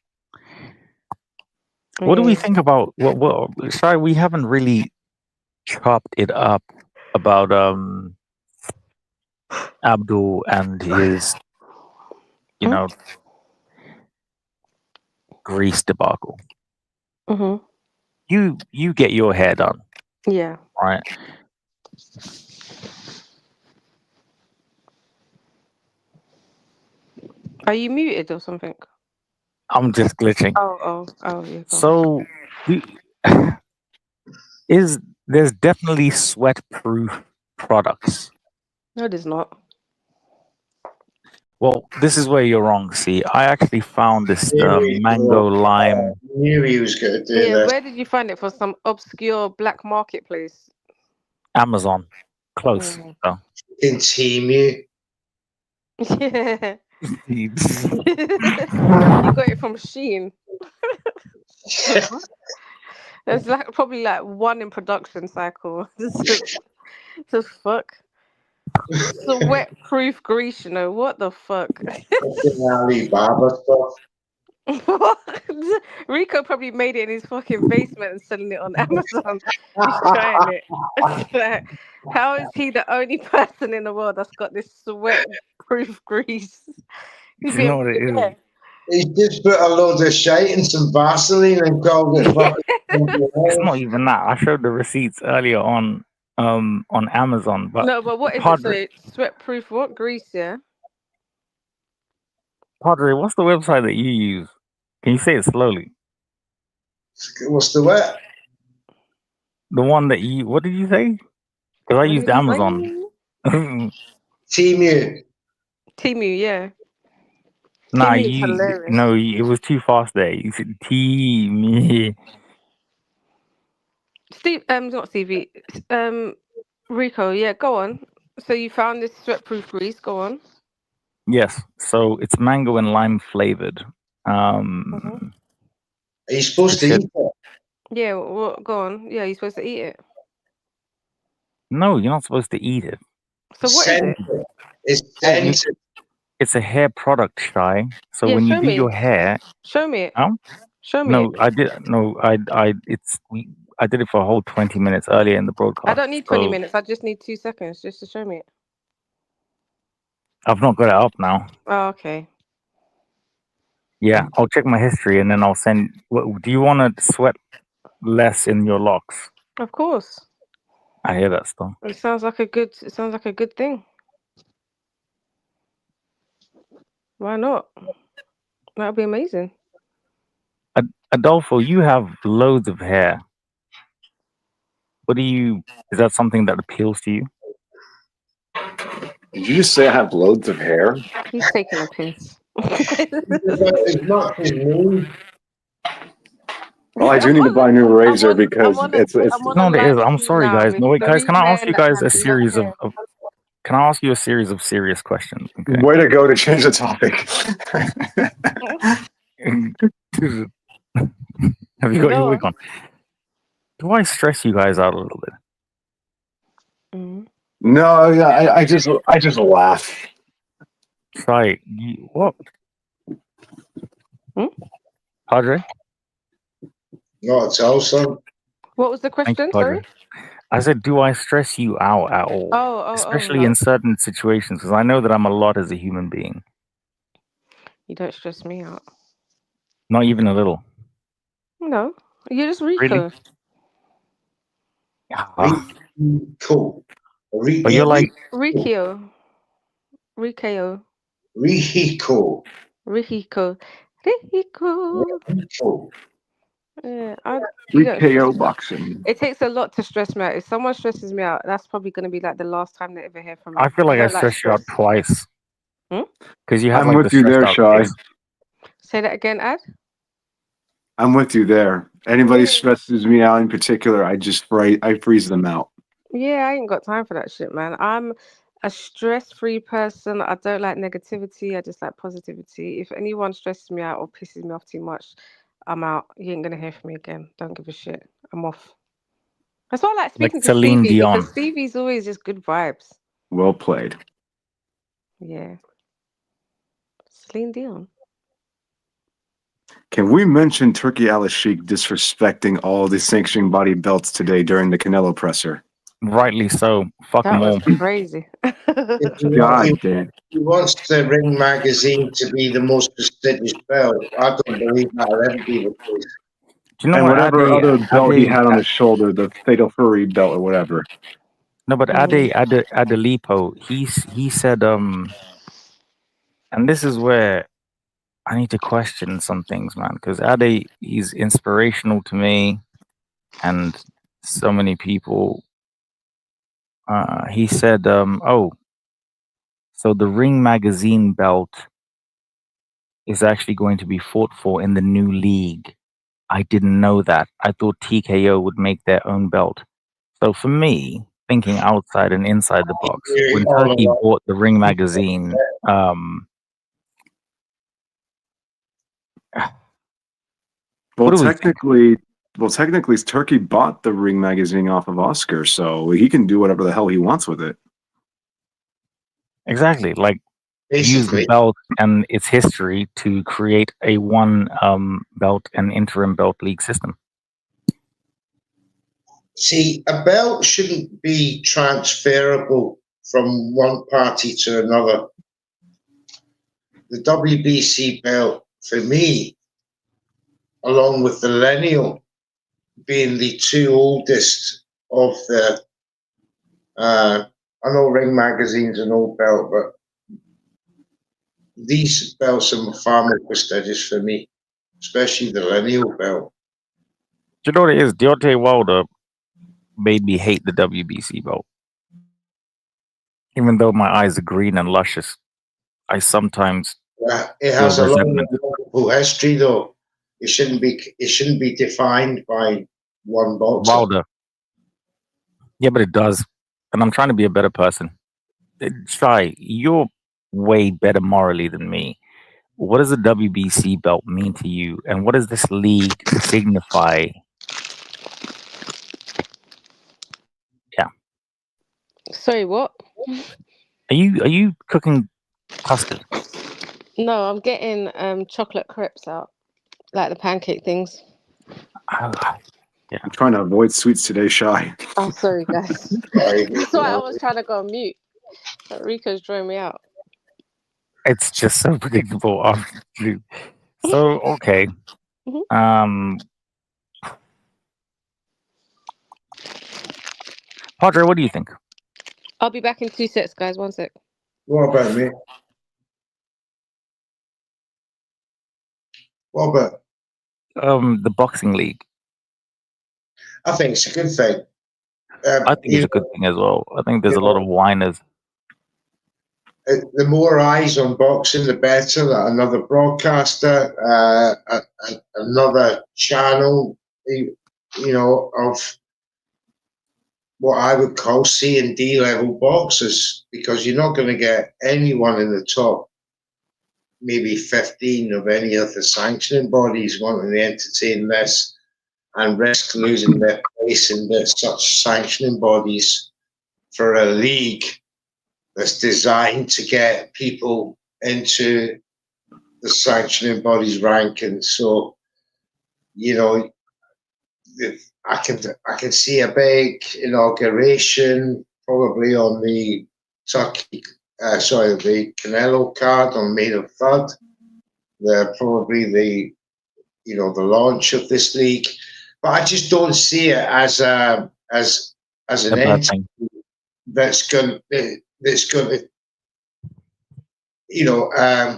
What do we think about what? Sorry, we haven't really chopped it up about Abdul and his, Greece debacle. Mm-hmm. You get your hair done, Yeah. right? Are you muted or something? I'm just glitching. Oh, yeah. So, there's definitely sweat-proof products. No, there's not. Well, this is where you're wrong. See, I actually found this mango lime. Knew he was going to do Yeah, that. where did you find it? For some obscure black marketplace? Amazon, close. So. In Temu. Yeah. You got it from Shein. There's probably one in production cycle. The fuck? Sweat-proof grease, what the fuck? Alibaba stuff. Rico probably made it in his fucking basement and selling it on Amazon. He's trying it. How is he the only person in the world that's got this sweat-proof grease? You know what it is? He just put a load of shite and some Vaseline and called it fucking. It's not even that. I showed the receipts earlier on Amazon, but no, but what is it? So sweat-proof what? Grease, yeah. Padre, what's the website that you use? Can you say it slowly? What's the what? The one that you, what did you say? Because I used Amazon. Timu. Timu, yeah. Nah, Timu is hilarious. no, it was too fast there. You said me. Steve, not Stevie. Rico, yeah, go on. So you found this sweat-proof grease. Go on. Yes, so it's mango and lime flavored. Are you supposed to It said- eat it? Yeah, well, go on. Yeah, you're supposed to eat it. No, you're not supposed to eat it. So what is it? Scented. It's Oh, scented. It's a hair product, Shy. So Yeah, when you show do me. your hair, Show me it. oh, Show me no, it. I did no, I did it for a whole 20 minutes earlier in the broadcast. I don't need 20 so minutes. I just need 2 seconds just to show me it. I've not got it up now. Oh, okay. Yeah, I'll check my history and then I'll send. Do you want to sweat less in your locks? Of course. I hear that still. It sounds like a good thing. Why not? That would be amazing. Adolfo, you have loads of hair. Is that something that appeals to you? Did you just say I have loads of hair? He's taking a piss. It's not as mean. Well, I do need to buy a new razor because it's No, it is. I'm sorry, guys. No, wait, guys. Can I ask you guys a series of Can I ask you a series of serious questions? Okay. way to go to change the topic. Have you got your wig on? Do I stress you guys out a little bit? No, yeah, I just laugh. Try what? Padre? Not at all, son. What was the Thank you, question? Padre. Sorry. I said, do I stress you out at all? Especially no. in certain situations, because I know that I'm a lot as a human being. You don't stress me out. Not even a little. No, you're just Rico. Really? Cool. But you're like Rikio. Rikio. Rico. Rico. Rico. Yeah, Riko Boxing. It takes a lot to stress me out. If someone stresses me out, that's probably going to be like the last time they ever hear from me. I feel like I don't stressed you out stress. twice. Because you have I'm like with the you there, stressed Shy. out face. Say that again, Ad. I'm with you there. Anybody stresses me out in particular, I freeze them out. Yeah, I ain't got time for that shit, man. I'm a stress-free person. I don't like negativity. I just like positivity. If anyone stresses me out or pisses me off too much, I'm out. You ain't gonna hear from me again. Don't give a shit. I'm off. That's why I like speaking to Celine Stevie Dion. because Stevie's always just good vibes. Well played. Yeah. Celine Dion. Can we mention Turkey Al-Sheikh disrespecting all the sanctioning body belts today during the Canelo presser? Rightly so. Fuck That them all. was crazy. God damn. He wants the Ring magazine to be the most prestigious belt. I don't believe that'll ever be the case. Do you know And what whatever other belt he had on his shoulder, the Fatal Fury belt or whatever. No, but Adelipo, he said, and this is where I need to question some things, man, because Ade, he's inspirational to me and so many people. He said, so the Ring magazine belt is actually going to be fought for in the new league. I didn't know that. I thought TKO would make their own belt. So for me, thinking outside and inside the box, when Turkey bought the Ring magazine, technically, Turkey bought the Ring magazine off of Oscar, so he can do whatever the hell he wants with it. Exactly, like use the belt and its history to create a one belt and interim belt league system. See, a belt shouldn't be transferable from one party to another. The WBC belt, for me, along with the Lineal, being the two oldest of the, I know Ring Magazine's an old belt, but these belts are far more prestigious for me, especially the Lineal belt. Do you know what it is? Deontay Wilder made me hate the WBC belt. Even though my eyes are green and luscious, I sometimes It feel has a resentment. long history, though. It shouldn't be defined by one boxer. Wilder. Yeah, but it does. And I'm trying to be a better person. Shy, you're way better morally than me. What does the WBC belt mean to you? And what does this league signify? Sorry, what? Are you cooking custard? No, I'm getting chocolate crepes out, like the pancake things. Oh, I'm trying to avoid sweets today, Shy. Oh, sorry, guys. That's why I was trying to go on mute. But Rico's drawing me out. it's just so predictable. So okay. Padre, what do you think? I'll be back in 2 sets, guys. 1 sec. What about me? What about? The boxing league. I think it's a good thing. I think it's a good thing as well. I think there's a lot of whiners. The more eyes on boxing, the better. Another broadcaster, another channel, of what I would call C and D level boxers, because you're not going to get anyone in the top, maybe 15 of any of the sanctioning bodies wanting to entertain this and risk losing their place in such sanctioning bodies for a league that's designed to get people into the sanctioning body's ranking. So, I can see a big inauguration probably on the the Canelo card on May the 3rd. Probably the launch of this league, but I just don't see it as an entity that's going to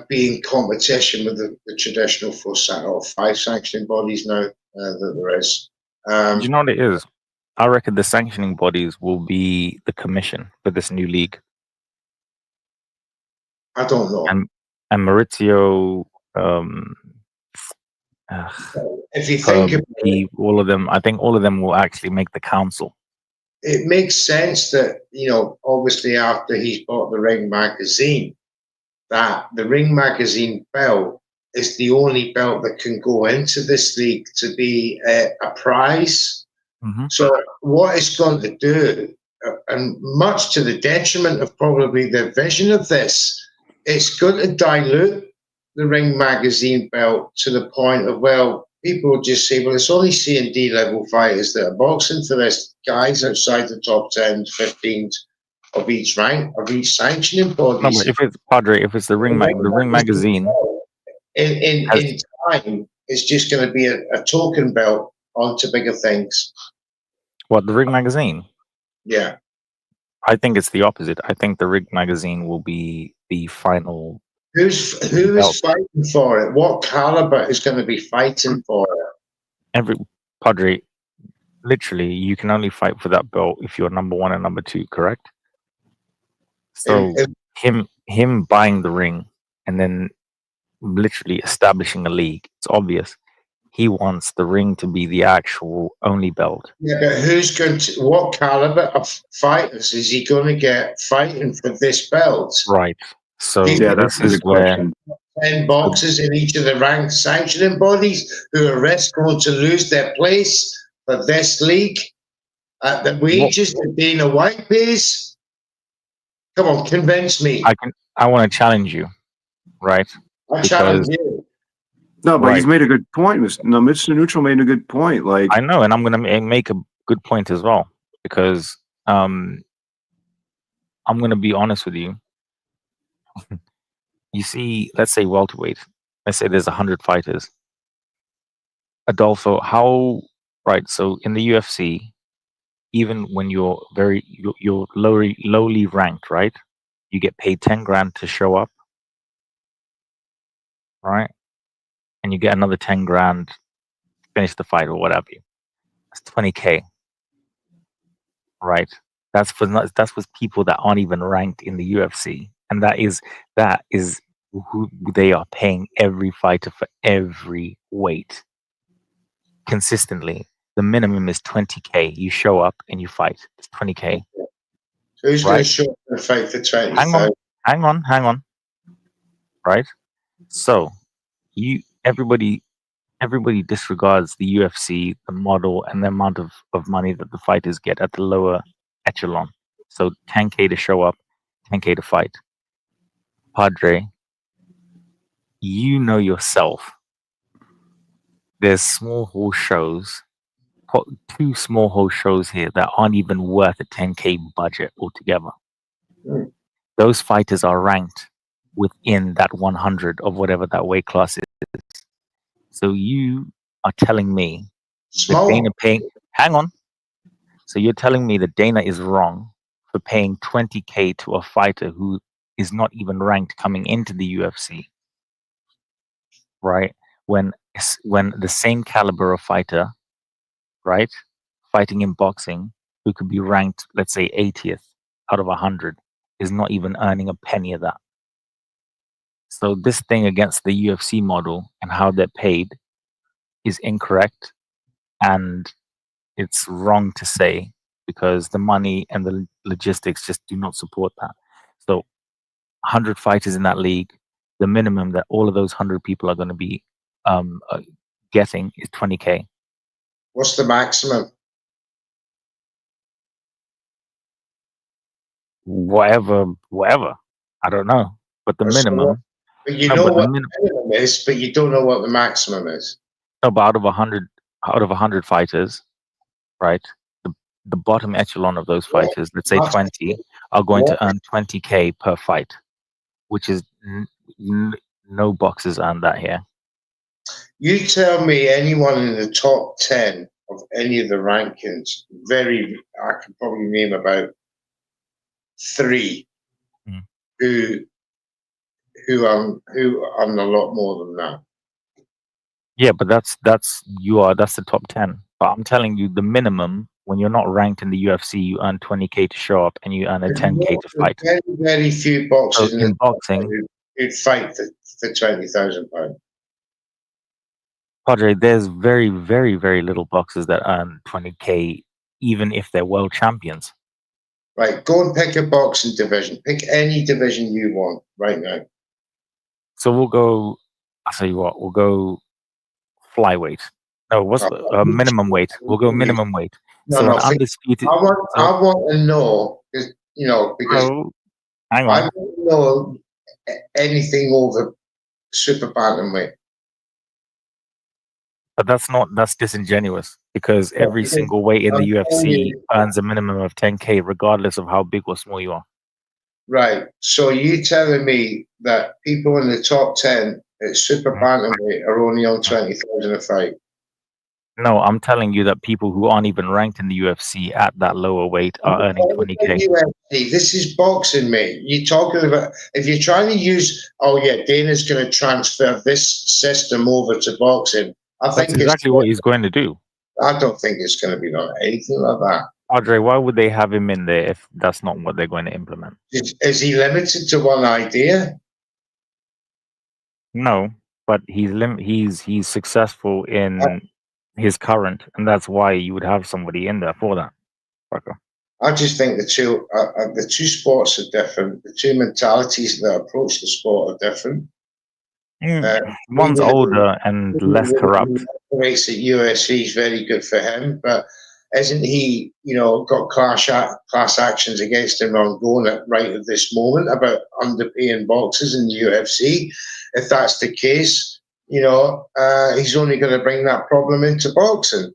be in competition with the traditional 4 or 5 sanctioning bodies now that there is. Do you know what it is? I reckon the sanctioning bodies will be the commission for this new league. I don't know. And Maurizio, if you think about it, all of them, I think all of them will actually make the council. It makes sense that, obviously after he's bought the Ring magazine, that the Ring magazine belt is the only belt that can go into this league to be a prize. Mm-hmm. So what it's going to do, and much to the detriment of probably the vision of this, it's going to dilute the Ring magazine belt to the point of, people just say, it's only C and D level fighters that are boxing for this. Guys outside the top 10, 15 of each rank, of each sanctioning bodies. No, if it's the Ring magazine, in time, it's just going to be a token belt onto bigger things. What, the Ring magazine? Yeah. I think it's the opposite. I think the Ring magazine will be the final. Who is fighting for it? What caliber is going to be fighting for it? Padre, literally, you can only fight for that belt if you're number 1 and number 2, correct? So him buying the ring and then literally establishing a league, it's obvious. He wants the ring to be the actual only belt. Yeah, but what caliber of fighters is he going to get fighting for this belt? Right. So that's a good question. 10 boxers in each of the ranked sanctioning bodies who are going to lose their place for this league at the wages that Dana White pays. Come on, convince me. I want to challenge you, right? I challenge you. No, but he's made a good point. Mr. Neutral made a good point. Like, I know, and I'm going to make a good point as well, because I'm going to be honest with you. You see, let's say welterweight. Let's say there's 100 fighters. Adolfo, so in the UFC, even when you're lowly ranked, right? You get paid 10 grand to show up, right? And you get another 10 grand to finish the fight or whatever. That's 20K. right? That's for people that aren't even ranked in the UFC, and that is who they are paying every fighter for every weight consistently. The minimum is 20K. You show up and you fight. It's 20K. So who's going to Right. show up and fight for 20,000? Hang on. Right. So everybody disregards the UFC, the model, and the amount of money that the fighters get at the lower echelon. So 10K to show up, 10K to fight. Padre, you know yourself. There's small hall shows, 2 small hall shows here that aren't even worth a 10K budget altogether. Mm. Those fighters are ranked within that 100 of whatever that weight class is. So you are telling me that Dana paying, hang on. So you're telling me that Dana is wrong for paying 20K to a fighter who is not even ranked coming into the UFC, right? When the same caliber of fighter, right, fighting in boxing, who could be ranked, let's say 80th out of 100, is not even earning a penny of that. So this thing against the UFC model and how they're paid is incorrect, and it's wrong to say, because the money and the logistics just do not support that. So 100 fighters in that league, the minimum that all of those 100 people are going to be getting is 20K. What's the maximum? Whatever. I don't know. But the minimum. But you know what the minimum is, but you don't know what the maximum is. No, but out of 100 fighters, right? The bottom echelon of those fighters, let's say 20, are going to earn 20K per fight, which is no boxers earn that here. You tell me anyone in the top 10 of any of the rankings, I could probably name about 3 who earn a lot more than that. Yeah, but that's the top 10. But I'm telling you, the minimum, when you're not ranked in the UFC, you earn 20K to show up and you earn a 10K to fight. Very, very few boxers in boxing who'd fight for £20,000. Padre, there's very, very, very little boxers that earn 20K, even if they're world champions. Right, go and pick a boxing division. Pick any division you want right now. So we'll go. I'll tell you what. We'll go flyweight. No, what's minimum weight? We'll go minimum weight. No, so no, an undisputed. I want to know, because hang on. I want to know anything over super bantamweight. But that's disingenuous, because every single weight in the UFC earns a minimum of 10K, regardless of how big or small you are. Right. So you telling me that people in the top 10 at super bantamweight are only on 20,000 a fight? No, I'm telling you that people who aren't even ranked in the UFC at that lower weight are earning 20K. UFC, this is boxing, mate. You're talking about, if you're trying to use, Dana's going to transfer this system over to boxing. That's exactly what he's going to do. I don't think it's going to be anything like that. Padre, why would they have him in there if that's not what they're going to implement? Is he limited to one idea? No, but he's successful in his current, and that's why you would have somebody in there for that. I just think the two sports are different. The two mentalities that approach the sport are different. One's older and less corrupt. Race at UFC is very good for him, but isn't he, got class actions against him ongoing right at this moment about underpaying boxers in the UFC? If that's the case, he's only going to bring that problem into boxing.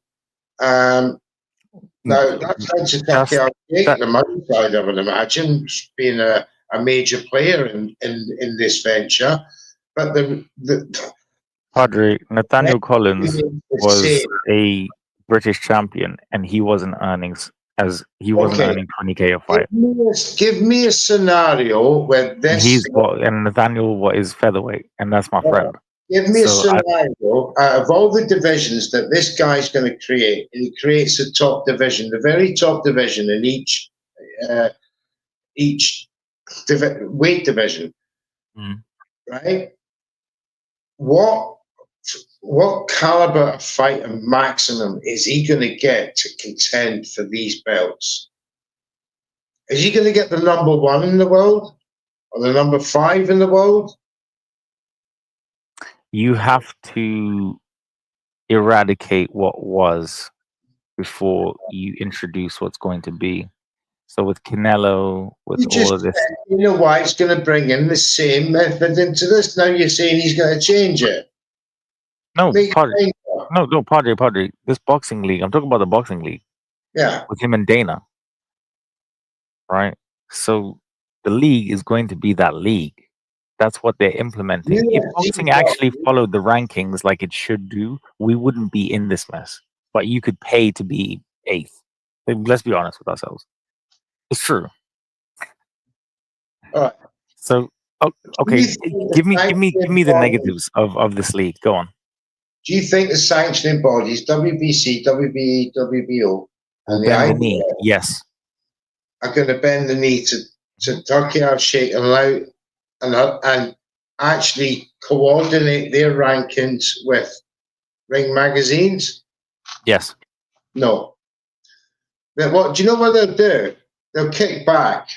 Now, that's just the money side, I would imagine, being a major player in this venture. But Padre, Nathaniel Collins was a British champion, and he wasn't earning 20K a fight. Give me a scenario where this. And Nathaniel is featherweight, and that's my friend. Give me a So scenario out of all the divisions that this guy's going to create, and he creates a top division, the very top division in each weight division, right? What caliber of fighter maximum is he going to get to contend for these belts? Is he going to get the number 1 in the world or the number 5 in the world? you have to eradicate what was before you introduce what's going to be. So with Canelo, with You all just of this, said, you know why it's going to bring in the same method into this. Now you're saying he's going to change it. no, Make it Padre, painful. Padre, this boxing league. I'm talking about the boxing league Yeah. with him and Dana, right? So the league is going to be that league. That's what they're implementing. If boxing actually followed the rankings like it should do, we wouldn't be in this mess. But you could pay to be 8th. Let's be honest with ourselves. It's true. All right. So, okay, give me the negatives of this league. Go on. Do you think the sanctioning bodies, WBC, WBE, WBO, and Bend the the knee. IBF Yes. are going to bend the knee to Turkey out, shake and allow and actually coordinate their rankings with ring magazines? Yes. No. But what do you know what they'll do? They'll kick back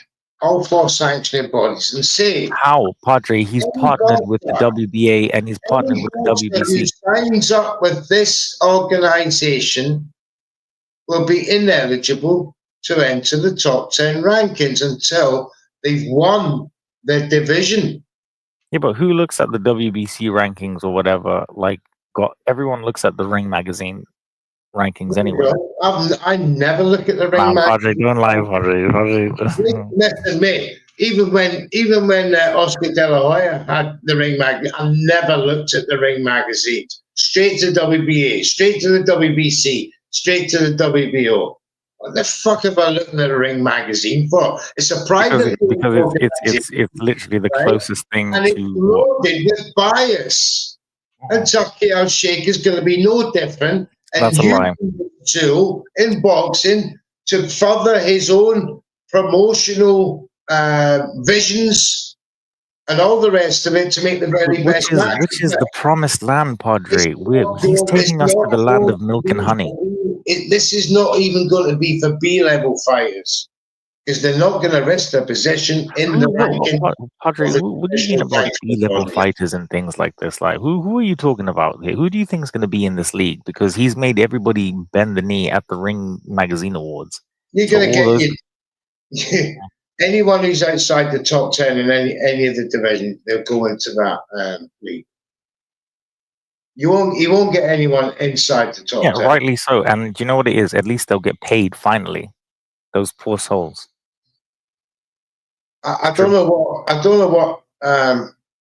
all 4 sanctioning bodies and say, How, Padre? He's partnered with the WBA and he's partnered with the WBC. Who signs up with this organization will be ineligible to enter the top 10 rankings until they've won their division. Yeah, but who looks at the WBC rankings or whatever? Like, everyone looks at the Ring magazine rankings anyway. I never look at the Ring magazine. Padre, don't lie, Padre. Listen, mate. Even when Oscar De La Hoya had the Ring magazine, I never looked at the Ring magazine. Straight to WBA, straight to the WBC, straight to the WBO. What the fuck am I looking at a Ring magazine for? It's a private because it's literally the closest thing and it's loaded with bias. And Turkey Al Sheikh is going to be no different. And that's a lie. Too in boxing to further his own promotional visions and all the rest of it to make the very best match. Which is the promised land, Padre. He's taking us to the land of milk and honey. This is not even going to be for B-level fighters because they're not going to risk their position in the ranking. Padre, what do you mean about B-level fighters and things like this? Like, who are you talking about here? Who do you think is going to be in this league? Because he's made everybody bend the knee at the Ring Magazine Awards. You're going to get anyone who's outside the top 10 in any of the divisions, they'll go into that league. You won't get anyone inside the top 10. Rightly so. And do you know what it is? At least they'll get paid finally. Those poor souls. I don't know what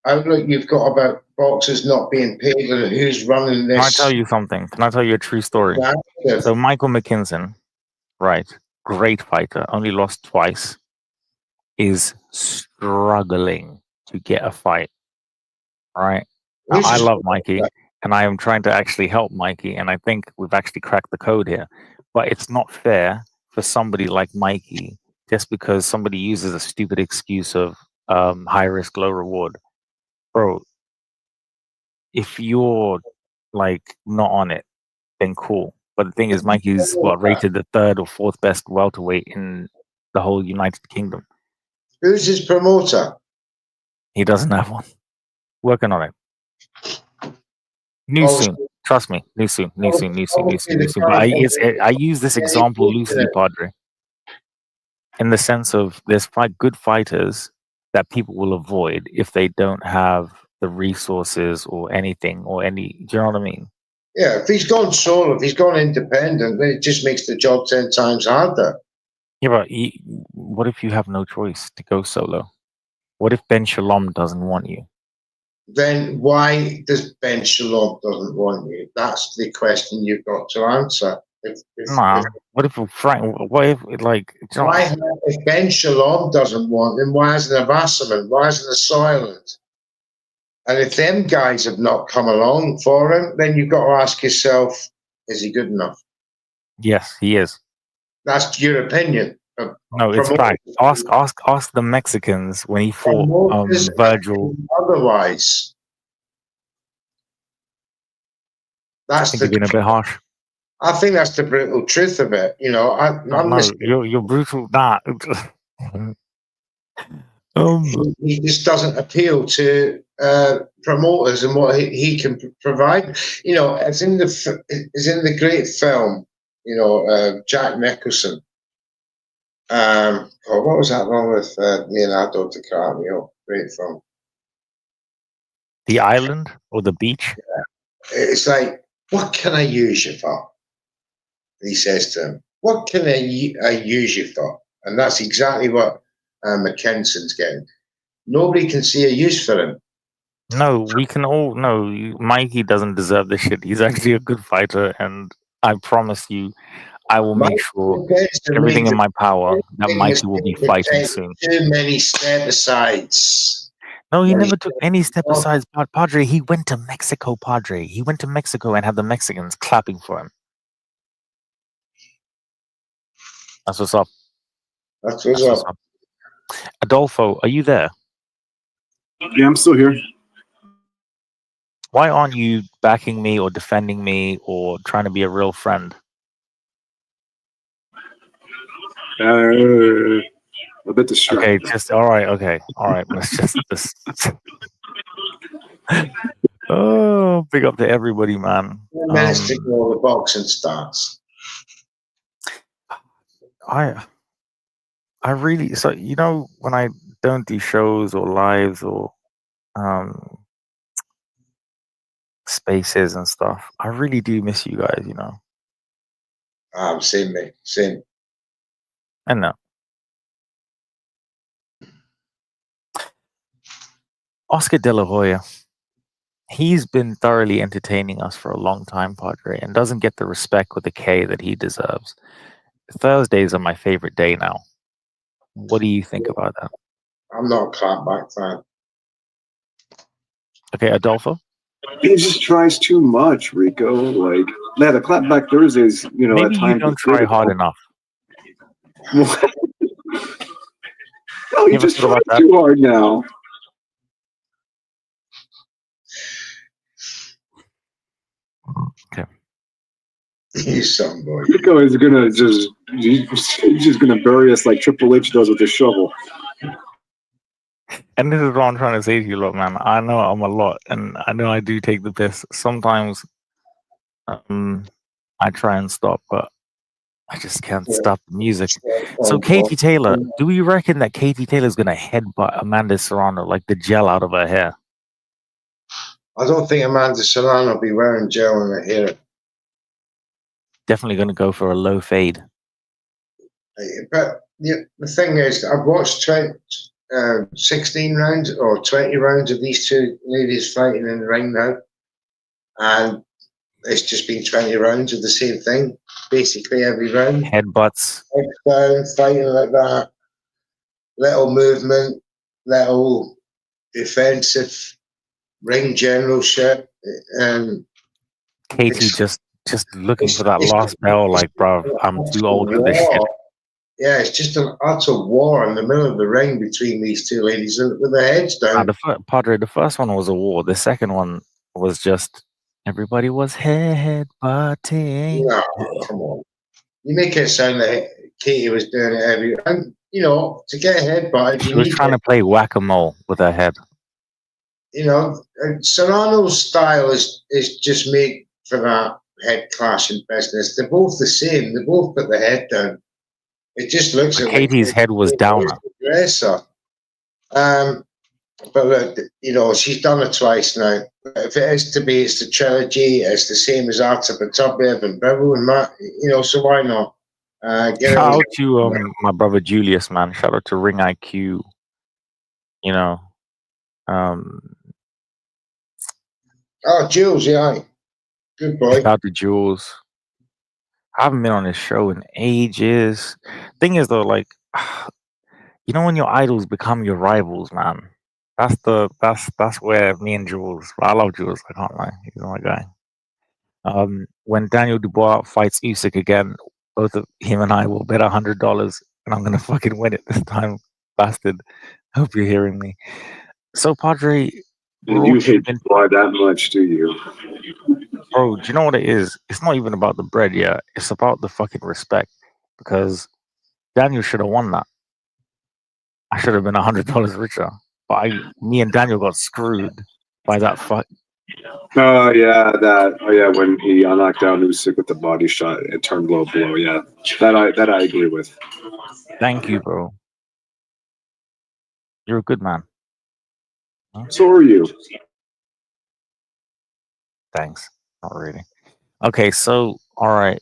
outlook you've got about boxers not being paid and who's running this. Can I tell you something? Can I tell you a true story? Yeah. So Michael McKinson, right, great fighter, only lost twice, is struggling to get a fight. Right? Now, I love Mikey, and I am trying to actually help Mikey, and I think we've actually cracked the code here. But it's not fair for somebody like Mikey, just because somebody uses a stupid excuse of high risk, low reward. Bro, if you're like not on it, then cool. But the thing is, Mikey's rated the 3rd or 4th best welterweight in the whole United Kingdom. Who's his promoter? He doesn't have one. Working on it. New soon. Trust me. New soon. But I use this example loosely, Padre. In the sense of there's good fighters that people will avoid if they don't have the resources or anything or any. Do you know what I mean? Yeah, if he's gone solo, if he's gone independent, then it just makes the job 10 times harder. Yeah, but what if you have no choice to go solo? What if Ben Shalom doesn't want you? Then why does Ben Shalom doesn't want you? That's the question you've got to answer. What if Frank? What if if Ben Shalom doesn't want him? Why isn't a Wasserman? Why isn't a Soylent? And if them guys have not come along for him, then you've got to ask yourself, is he good enough? Yes, he is. That's your opinion. No, it's fact. Ask the Mexicans when he fought Virgil. Otherwise, I think you're being a bit harsh. I think that's the brutal truth of it. You know, you're brutal. Nah. He just doesn't appeal to promoters and what he can provide. You know, it's in the great film. You know, Jack Nicholson. What was that one with Leonardo DiCaprio? Great film. The island or the beach? It's like, what can I use you for? He says to him, what can I use you for? And that's exactly what McKenson's getting. Nobody can see a use for him. No, we can all know Mikey doesn't deserve this shit. He's actually a good fighter, and I promise you, I will make sure everything in my power that Mikey will be fighting soon. Too many step asides. No, he never took any step asides, Padre. He went to Mexico, Padre. He went to Mexico and had the Mexicans clapping for him. That's what's up. That's what's up. Adolfo, are you there? Yeah, I'm still here. Why aren't you backing me or defending me or trying to be a real friend? A bit distracted. Okay, just all right. Okay, all right. Let's just. Oh, big up to everybody, man. Minutes to go, the boxing starts. I really, so you know, when I don't do shows or lives or spaces and stuff, I really do miss you guys, you know. Same, mate. Same. I know. Oscar De La Hoya, he's been thoroughly entertaining us for a long time, Padre, and doesn't get the respect with a K that he deserves. Thursdays are my favorite day now. What do you think about that? I'm not a clapback fan. Okay, Adolfo? He just tries too much, Rico. Like, yeah, the clapback Thursdays, you know, maybe at times you don't try hard enough. No, you just try too hard now. Okay. He's some boy. Rico is gonna he's just gonna bury us like Triple H does with a shovel. And this is what I'm trying to say to you, look, man. I know I'm a lot, and I know I do take the piss. Sometimes I try and stop, but I just can't stop the music. So, Katie Taylor, do you reckon that Katie Taylor's going to headbutt Amanda Serrano like the gel out of her hair? I don't think Amanda Serrano will be wearing gel in her hair. Definitely going to go for a low fade. But the thing is, I've watched 16 rounds or 20 rounds of these two ladies fighting in the ring now. And it's just been 20 rounds of the same thing, basically every round. Headbutts. Head down, fighting like that. Little movement, little defensive ring general shit. Katie just looking for that last bell, like, bro, I'm too old for this shit. Yeah, it's just an utter war in the middle of the ring between these two ladies with their heads down. Padre, the first one was a war. The second one was just everybody was headbutting. No, come on. You make it sound like Katie was doing it every. And you know, to get a headbutt, she was trying to play whack-a-mole with her head. You know, Serrano's style is just made for that head clashing business. They're both the same. They both put the head down. It just looks like Katie's head was down. But look, you know, she's done it twice now. If it is to be, it's the trilogy. It's the same as Arta Batabev and Bevel and Matt. You know, so why not? Shout out to my brother Julius, man. Shout out to Ring IQ. You know, oh, Jules, yeah, good boy. Shout out to Jules. I haven't been on his show in ages. Thing is, though, like, you know, when your idols become your rivals, man. That's where me and Jules. I love Jules. I can't lie. He's my guy. When Daniel Dubois fights Usyk again, both of him and I will bet $100, and I'm gonna fucking win it this time, bastard. Hope you're hearing me. So, Padre, And you hate Dubois that much, do you? bro, do you know what it is? It's not even about the bread, yeah. It's about the fucking respect, because Daniel should have won that. I should have been $100 richer, but me and Daniel got screwed by that fight. Oh yeah, when he knocked out Usyk with the body shot, it turned low blow. Yeah, that I agree with. Thank you, bro. You're a good man. Huh? So are you. Thanks. Not really. Okay, so all right.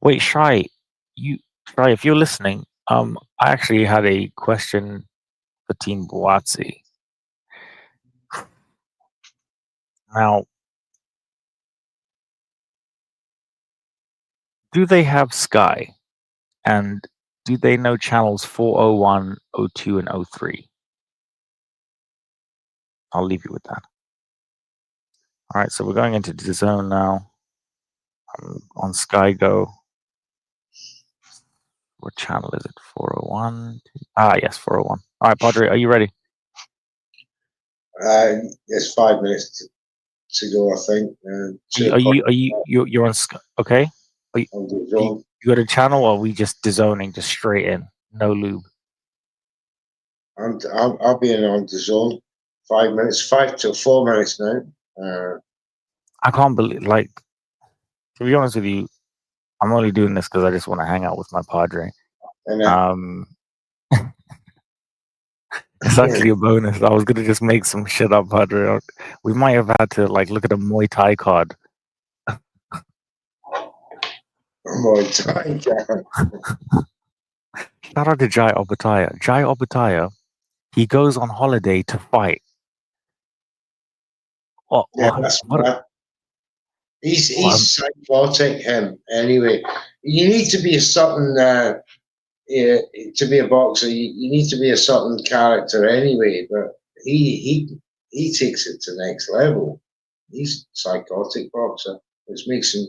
Wait, Shy, if you're listening, I actually had a question for Team Boazzi. Now, do they have Sky? And do they know channels 401, 02, and 03? I'll leave you with that. All right, so we're going into the zone now. On Sky Go. What channel is it? 401? Yes, 401. All right, Padre, are you ready? There's 5 minutes to go, I think. You're on Sky? Okay. You got a channel, or are we just dezoning, just straight in, no lube? I'll be in on the zone. 5 minutes, 5 to 4 minutes now. I can't believe, like, to be honest with you, I'm only doing this because I just want to hang out with my Padre. It's actually a bonus. I was gonna just make some shit up, Padre. We might have had to like look at a Muay Thai card. Muay Thai card. Shout out to Jai Obataya. Jai Obataya, he goes on holiday to fight. He's psychotic, him. Anyway, you need to be a certain to be a boxer. You need to be a certain character anyway. But he takes it to the next level. He's a psychotic boxer, which makes him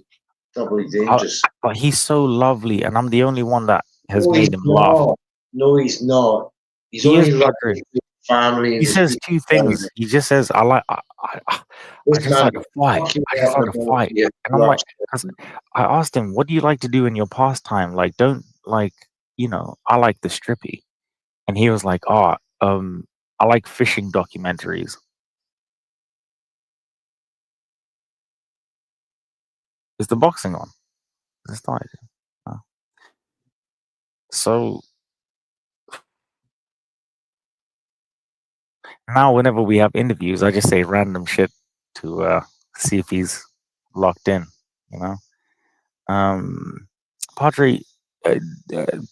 doubly dangerous. But he's so lovely, and I'm the only one that has made him laugh. No, he's not. He's only lovely to family. He says two things. He just says, I just like to fight. I just like to fight. And I'm like, I asked him, what do you like to do in your pastime? Like, don't like, I like the strippy. And he was like, I like fishing documentaries. Is the boxing on? It started. Oh. So now whenever we have interviews, I just say random shit to see if he's locked in, Padre,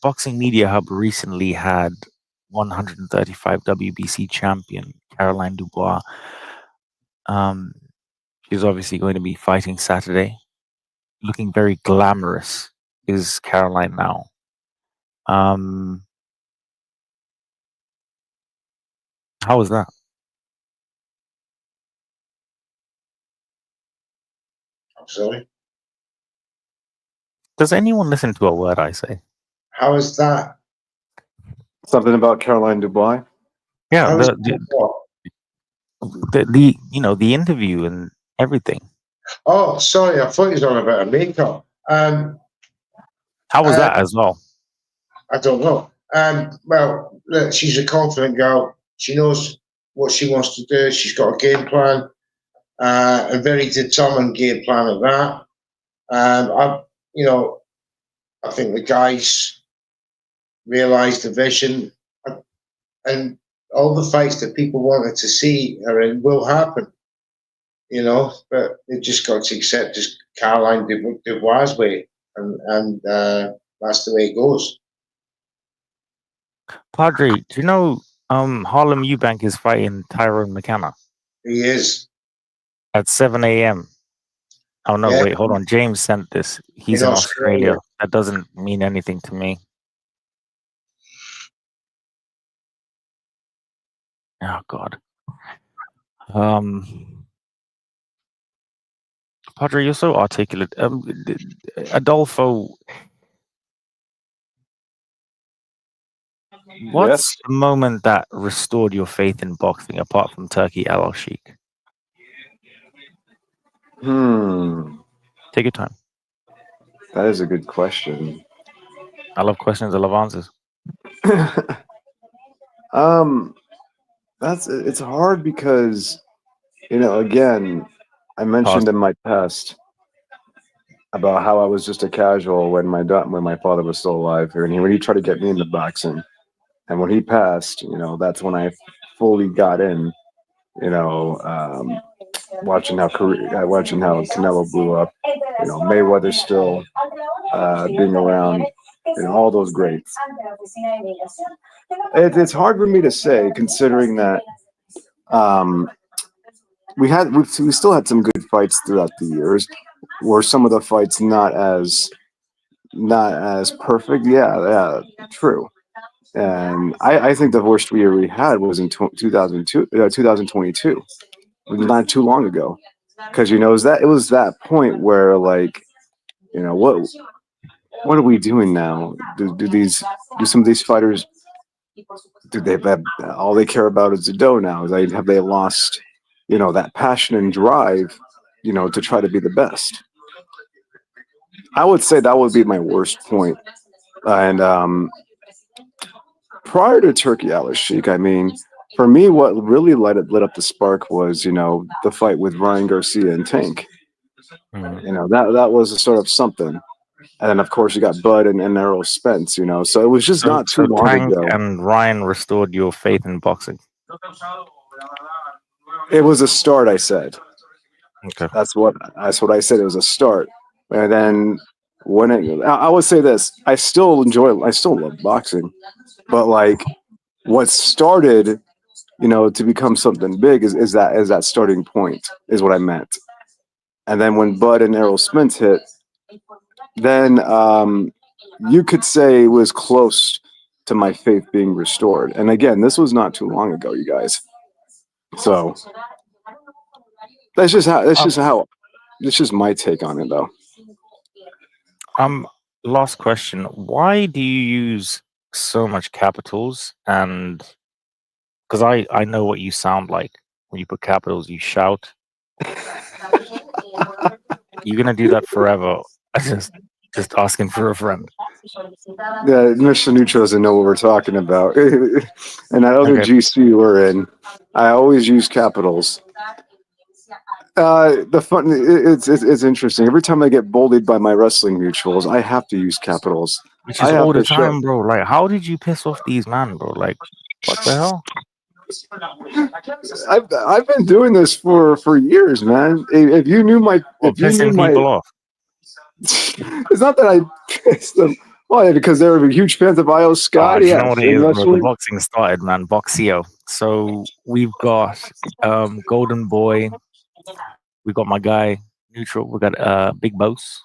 Boxing Media Hub recently had 135 WBC champion Caroline Dubois. She's obviously going to be fighting Saturday. Looking very glamorous is Caroline now. How was that? I'm sorry? Does anyone listen to a word I say? How is that? Something about Caroline Dubois? Yeah, the interview and everything. Oh, sorry, I thought you was on about her makeup. How was that as well? I don't know. Well, look, she's a confident girl. She knows what she wants to do. She's got a game plan, a very determined game plan of that. I think the guys realised the vision, and all the fights that people wanted to see her in will happen. But they just got to accept just Caroline Dubois' way, and that's the way it goes. Padre, do you know Harlem Eubank is fighting Tyrone McKenna? He is. At 7 a.m. Oh, no, wait, hold on. James sent this. He's in Australia. That doesn't mean anything to me. Oh God. Padre, you're so articulate. Adolfo, what's the moment that restored your faith in boxing apart from Turkey Al Sheikh? Take your time. That is a good question. I love questions. I love answers. It's hard because, again, I mentioned in my past about how I was just a casual when my father was still alive, and when he tried to get me into boxing, and when he passed, that's when I fully got in. Watching how Canelo blew up, Mayweather still being around, all those greats. It's hard for me to say, considering that we still had some good fights throughout the years. Were some of the fights not as perfect? Yeah, true. And I think the worst year we had was in 2022, not too long ago, because it was that point where, like, what are we doing now? Do some of these fighters, do they have all they care about is the dough now? Have they lost that passion and drive to try to be the best? I would say that would be my worst point. And prior to Turkey Al Sheikh, I mean, for me, what really lit up the spark was, the fight with Ryan Garcia and Tank. That was a sort of something. And then, of course, you got Bud and Errol Spence, So it was just not too long Tank ago. and Ryan restored your faith in boxing. It was a start, I said. Okay. That's what I said. It was a start. And then I would say this, I still love boxing, but like what started, to become something big is that starting point is what I meant. And then when Bud and Errol Spence hit, then you could say it was close to my faith being restored. And again, this was not too long ago, you guys. So that's just my take on it, though. Last question. Why do you use so much capitals? And because I know what you sound like when you put capitals, you shout. You're gonna do that forever. Just asking for a friend. Yeah, Mr. Neutral doesn't know what we're talking about. And that other GC we're in, I always use capitals. It's interesting. Every time I get bullied by my wrestling mutuals, I have to use capitals. Which is all the time, bro. Like, how did you piss off these men, bro? Like, what the hell? I've been doing this for years, man. If you knew people off. It's not that I pissed them. Why? Because they were huge fans of Io Scott. You know what it is, bro? The boxing started, man. Boxio. So we've got Golden Boy. We got my guy Neutral. We got Big Boss.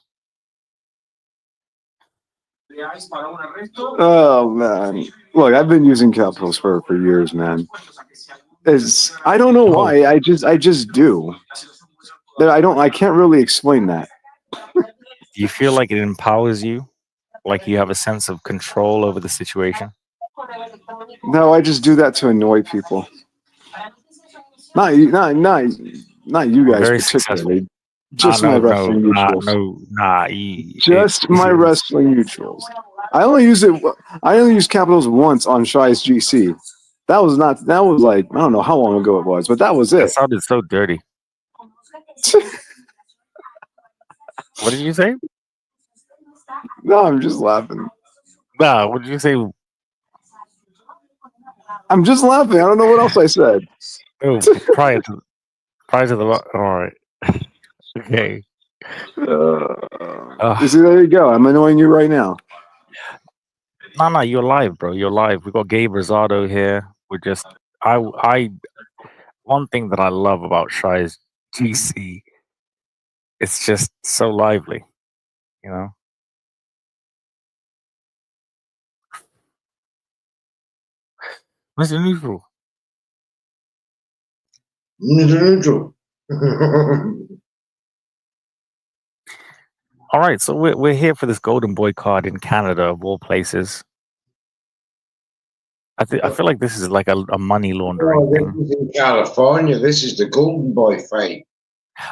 Oh man, look, I've been using capitals for years, man. I don't know why. I just do. I can't really explain that. Do you feel like it empowers you? Like you have a sense of control over the situation? No, I just do that to annoy people. Not you guys Very particularly. Successful. Just my wrestling mutuals. Just my wrestling mutuals. I only use capitals once on Shy's GC. That was like, I don't know how long ago it was, but that was it. That sounded so dirty. What did you say? No, I'm just laughing. Nah, what did you say? I'm just laughing. I don't know what else I said. Oh, prior to the all right. Okay. You see, there you go. I'm annoying you right now. No, you're live, bro. You're live. We got Gabe Rosado here. We're just one thing that I love about Shy's GC, it's just so lively, Mr. Neutral. Neutral. All right, so we're here for this Golden Boy card in Canada, of all places. I feel like this is like a money laundering Oh, this thing. is in California. This is the Golden Boy fight.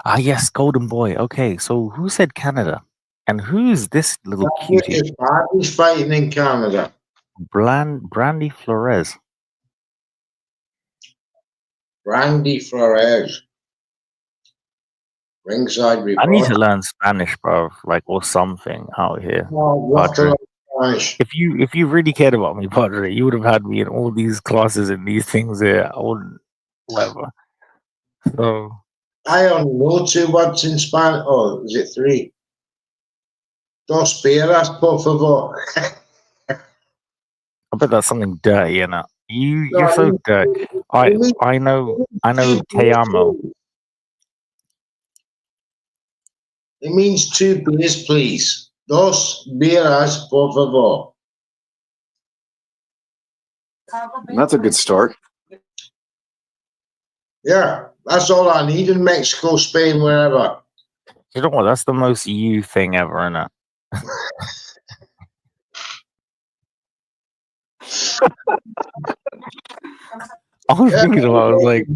Ah, yes, Golden Boy. Okay, so who said Canada? And who's this little cutie? Bahdi's fighting in Canada. Brandy Flores. Randy Flores. Ringside I report. need to learn Spanish, bro, like or something out here. Oh, you have to learn Spanish. If you really cared about me, Padre, you would have had me in all these classes and these things here. I wouldn't, whatever. So I only know 2 words in Spanish. Oh, is it 3? Dos peras, por favor. I bet that's something dirty, you know. No, You're so dirty. I know te amo. It means 2 beers, please. Dos beers, por favor. That's a good start. Yeah, that's all I need in Mexico, Spain, wherever. You know what? That's the most you thing ever, innit? I was thinking about, I was like,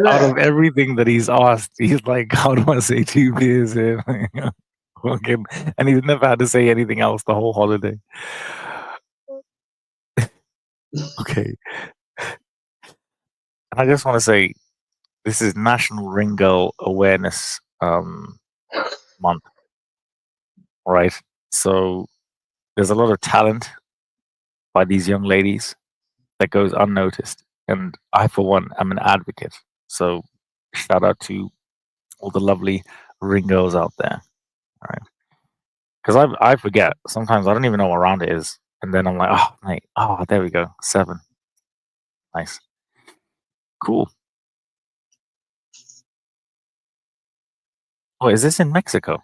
out of everything that he's asked, he's like, how do I say 2 beers here? Okay. And he's never had to say anything else the whole holiday. Okay. And I just want to say, this is National Ring Girl Awareness Month, right? So there's a lot of talent by these young ladies that goes unnoticed. And I, for one, am an advocate. So shout out to all the lovely ring girls out there. All right. Because I forget. Sometimes I don't even know what round it is. And then I'm like, oh, mate. Oh, there we go. 7. Nice. Cool. Oh, is this in Mexico?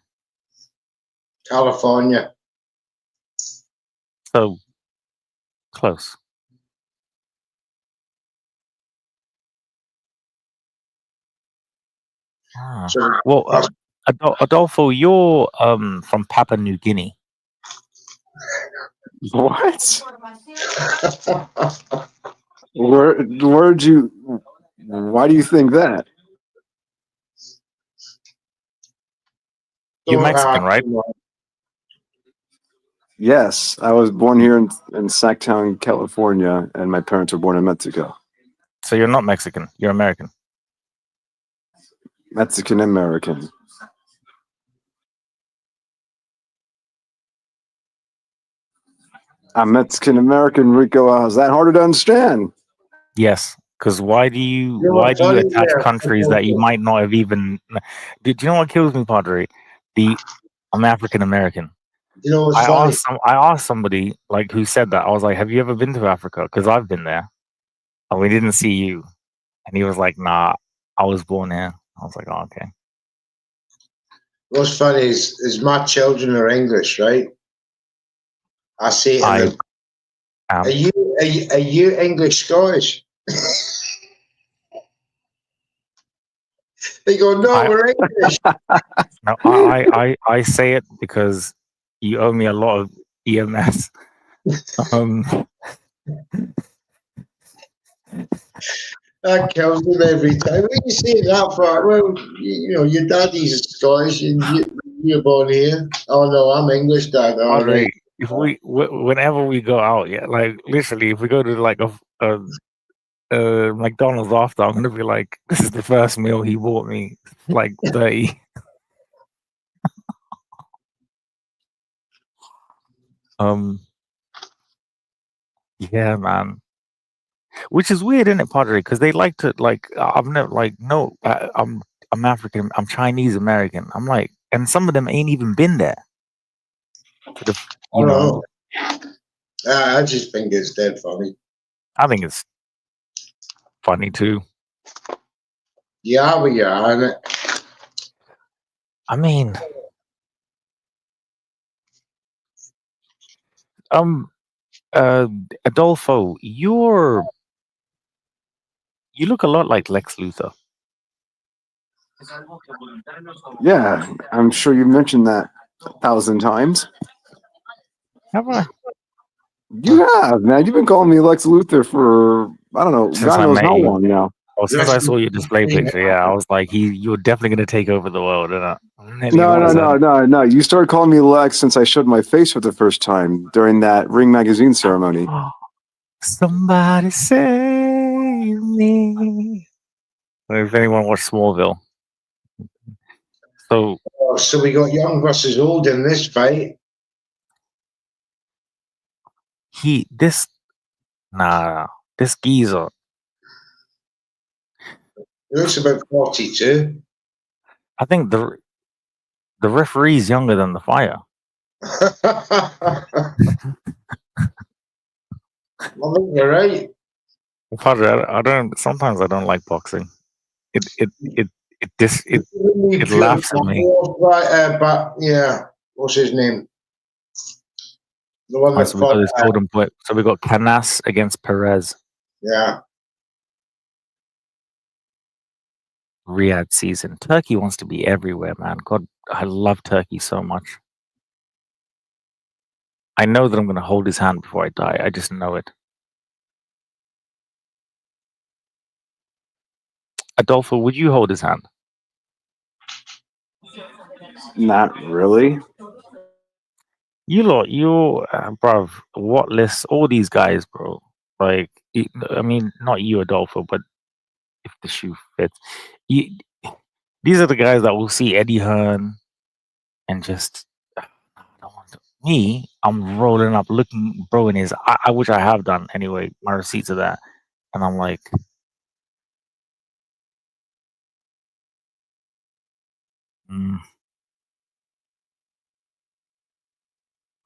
California. So close. Ah. So, Well, Adolfo, you're from Papua New Guinea. What? Where'd you? Why do you think that? You're Mexican, right? Yes, I was born here in Sacktown, California, and my parents were born in Mexico. So you're not Mexican. You're American. Mexican American. I'm Mexican American, Rico. Is that harder to understand? Yes. Because why do you funny attach there. countries that you might not have even? Did you know what kills me, Padre? I'm African American. You know what's funny? I asked somebody like who said that. I was like, "Have you ever been to Africa?" Because I've been there, and we didn't see you. And he was like, "Nah, I was born here." I was like, "Oh, okay." What's funny is my children are English, right? I say to them, are you English Scottish? They go, no, we're English. No, I say it because you owe me a lot of EMS. That kills them every time. When you say that for, well, you know, your daddy's Scottish and you're born here. Oh no, I'm English, Dad. All right. If whenever we go out, yeah, like literally, if we go to like a McDonald's after, I'm gonna be like, this is the first meal he bought me, like 30. Yeah, man. Which is weird, isn't it, Padre? Because they like to like. I've never like no. I'm African. I'm Chinese American. I'm like, and some of them ain't even been there. You know, I just think it's dead funny. I think it's funny too. Yeah, we are, isn't it? I mean, Adolfo, you look a lot like Lex Luthor. Yeah, I'm sure you mentioned that 1,000 times. Have I? You have, man. You've been calling me Lex Luthor for, I don't know, Since God I knows met how you. long now. Oh, since I saw your display picture, yeah, I was like, you're definitely gonna take over the world, and No. You started calling me Lex since I showed my face for the first time during that Ring magazine ceremony. Somebody save me. If anyone watched Smallville. So So we got young versus old in this fight. this geezer, He looks about 42. I think the referee's younger than the fighter. I think you're right. Padre, I don't. Sometimes I don't like boxing. It It laughs at me. But yeah, what's his name? The one that So we got fought. this golden point. So we got Canas against Perez. Yeah. Riyadh season. Turkey wants to be everywhere, man. God, I love Turkey so much. I know that I'm going to hold his hand before I die. I just know it. Adolfo, would you hold his hand? Not really. Bruv, what lists? All these guys, bro. Like, I mean, not you, Adolfo, but if the shoe fits. These are the guys that will see Eddie Hearn and just, I don't want to. Me, I'm rolling up, looking, bro, in his, which I have done anyway, my receipts of that. And I'm like,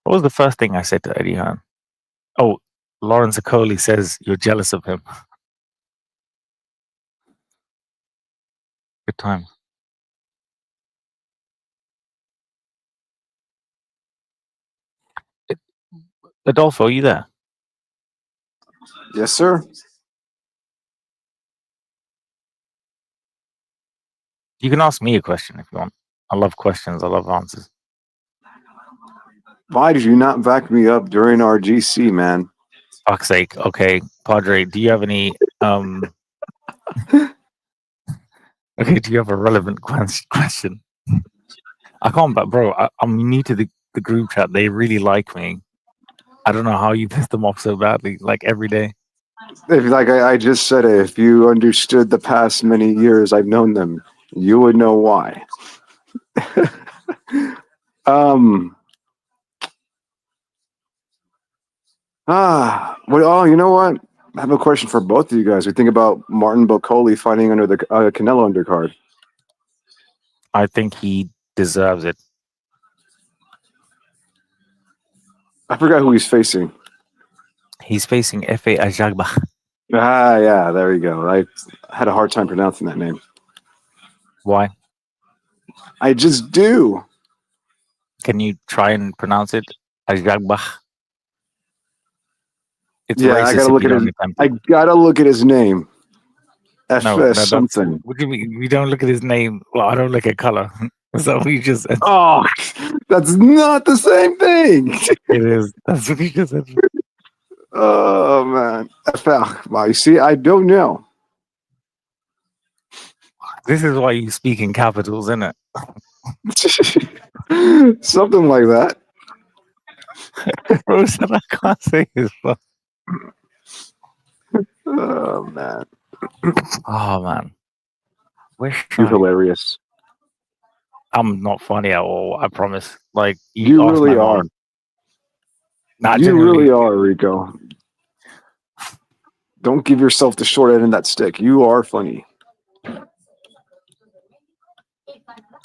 What was the first thing I said to Eddie Hearn? Oh, Lawrence Okoli says you're jealous of him. Good time. Adolfo, are you there? Yes, sir. You can ask me a question if you want. I love questions. I love answers. Why did you not back me up during our GC, man? Fuck's sake. Okay, Padre, do you have any okay, do you have a relevant question? I can't, but bro, I'm new to the group chat. They really like me. I don't know how you pissed them off so badly, like every day. If, like I just said it, if you understood the past many years I've known them, you would know why. Well, you know what? I have a question for both of you guys. We think about Martin Boccoli fighting under the Canelo undercard. I think he deserves it. I forgot who he's facing. He's facing F.A. Ajagbach. Yeah, there you go. I had a hard time pronouncing that name. Why? I just do. Can you try and pronounce it? Ajagbach. It's Yeah, racist I gotta look at his. I gotta look at his name. FS something. What do you mean? We don't look at his name. Well, I don't look at color. So we just. Oh, that's not the same thing. It is. That's what he just said. Oh man, well, you see, I don't know. This is why you speak in capitals, isn't it? Something like that. Bro said I can't say his fuck. Oh man. Oh man. You're hilarious. I'm not funny at all, I promise. Like you really are. Nah, you really are, Rico. Don't give yourself the short end of that stick. You are funny.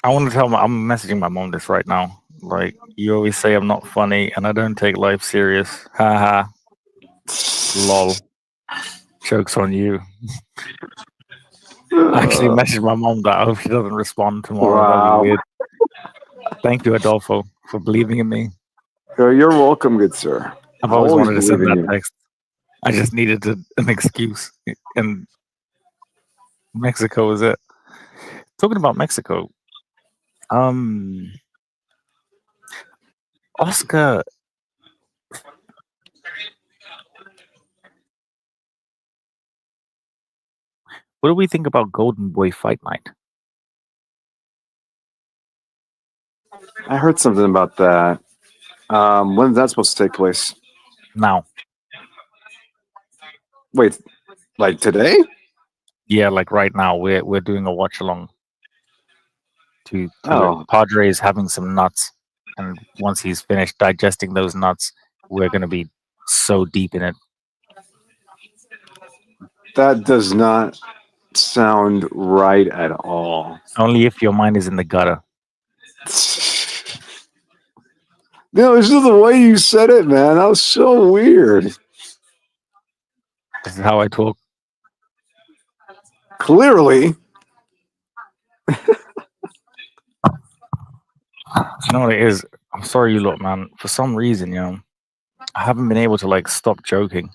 I want to tell I'm messaging my mom this right now. Like, you always say I'm not funny and I don't take life serious. Haha. Lol. Joke's on you. I actually messaged my mom that I hope she doesn't respond tomorrow. Wow. That'd be weird. Thank you, Adolfo, for believing in me. You're welcome, good sir. I've always wanted to send that text. I just needed an excuse. And Mexico was it. Talking about Mexico, Oscar. What do we think about Golden Boy Fight Night? I heard something about that. When's that supposed to take place? Now, Wait, like today? yeah, like right now, we're doing a watch along. To it. Oh, Padre is having some nuts, and once he's finished digesting those nuts, we're gonna be so deep in it. that does not sound right at all. Only if your mind is in the gutter. No, it's just the way you said it, man. That was so weird. This is how I talk. Clearly. You know what it is? I'm sorry, you lot, man. For some reason, I haven't been able to like stop joking.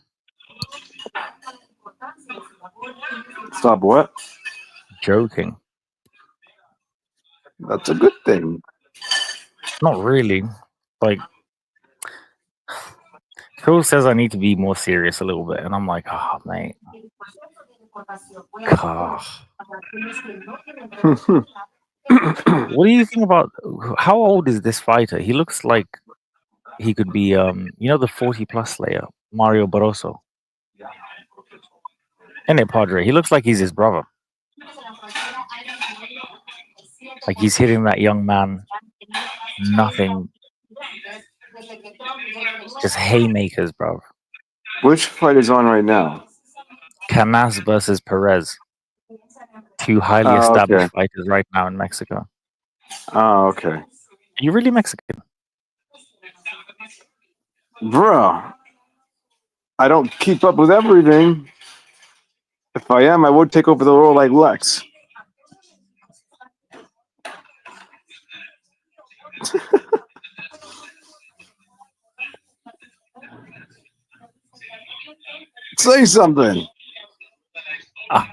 Stop what? Joking. That's a good thing. Not really. Like, Phil says I need to be more serious a little bit, and I'm like, oh, mate. What do you think about how old is this fighter? He looks like he could be the 40+ slayer, Mario Barroso. Isn't it, Padre? He looks like he's his brother. Like he's hitting that young man. Nothing. Just haymakers, bro. Which fight is on right now? Canas versus Perez. Two highly established fighters right now in Mexico. Oh, okay. Are you really Mexican? Bro, I don't keep up with everything. If I am, I would take over the world like Lex. Say something. I've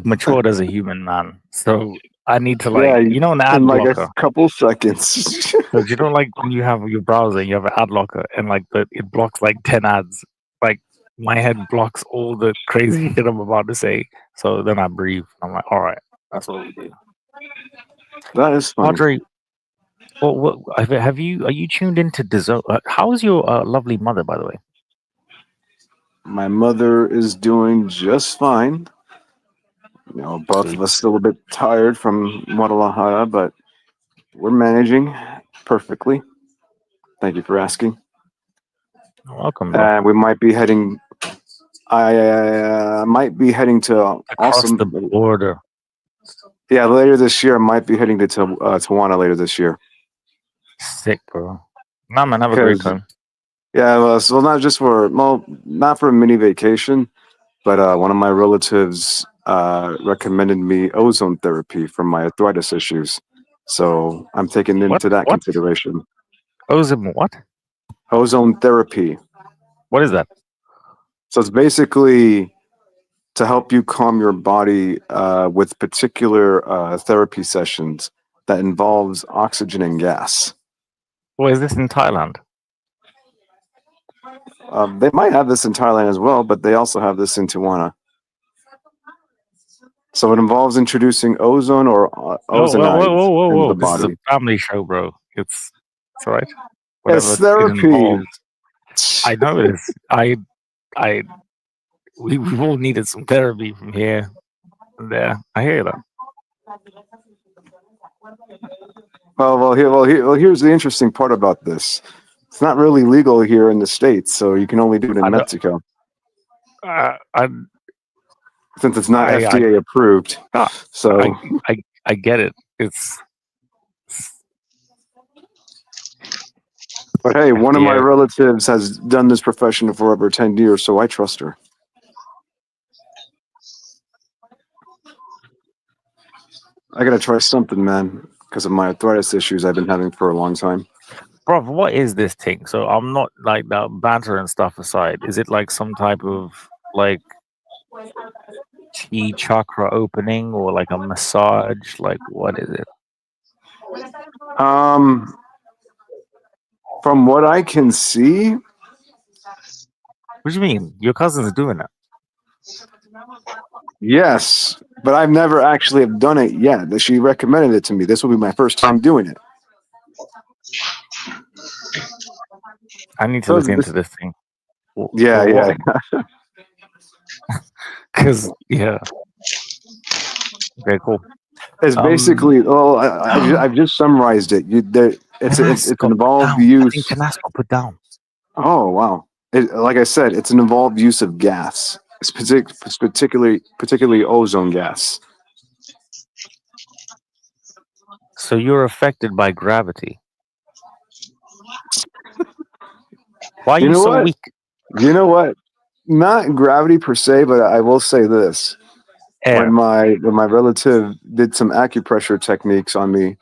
matured as a human, man. So I need to an ad in like blocker. a couple seconds. So you know, like when you have your browser, you have an ad blocker, and like it blocks like 10 ads. Like my head blocks all the crazy shit I'm about to say. So then I breathe. I'm like, all right, that's what we do. That is funny. Padre, what are you tuned into DAZN? How's your lovely mother, by the way? My mother is doing just fine. Both of us still a bit tired from Guadalajara, but we're managing perfectly. Thank you for asking. You're welcome, bro. We might be heading. I might be heading to Across the border. Yeah, later this year. I might be heading to Tijuana later this year. Sick, bro. Nah, man, have a great time. Yeah, well, not for a mini vacation, but one of my relatives recommended me ozone therapy for my arthritis issues. So I'm taking into that consideration. Ozone what? Ozone therapy. What is that? So it's basically to help you calm your body with particular therapy sessions that involves oxygen and gas. Well, is this in Thailand? They might have this in Thailand as well, but they also have this in Tijuana. So it involves introducing ozone or ozonides into the body. This is a family show, bro. It's all right. It's therapy. I know it is. We've all needed some therapy from here and there. I hear that. Here's the interesting part about this. It's not really legal here in the States, so you can only do it in Mexico. Since it's not FDA approved. So I get it. But hey, one of my relatives has done this profession for over 10 years, so I trust her. I gotta try something, man, because of my arthritis issues I've been having for a long time. Bro, what is this thing? So I'm not like that banter and stuff aside. Is it like some type of like chi chakra opening or like a massage? Like, what is it? From what I can see, What do you mean? Your cousin's doing it. yes, but I've never actually have done it yet. She recommended it to me. This will be my first time doing it. I need to So look this- into this thing. yeah. Because, yeah. Okay, cool. It's basically. I've just summarized it. It's Canas an got put involved down. I use. think Canas got put down. Oh wow! Like I said, it's an involved use of gas. It's particularly ozone gas. So you're affected by gravity. Why are You you know so what? weak? You know what? Not gravity per se, but I will say this: Air. when my relative did some acupressure techniques on me,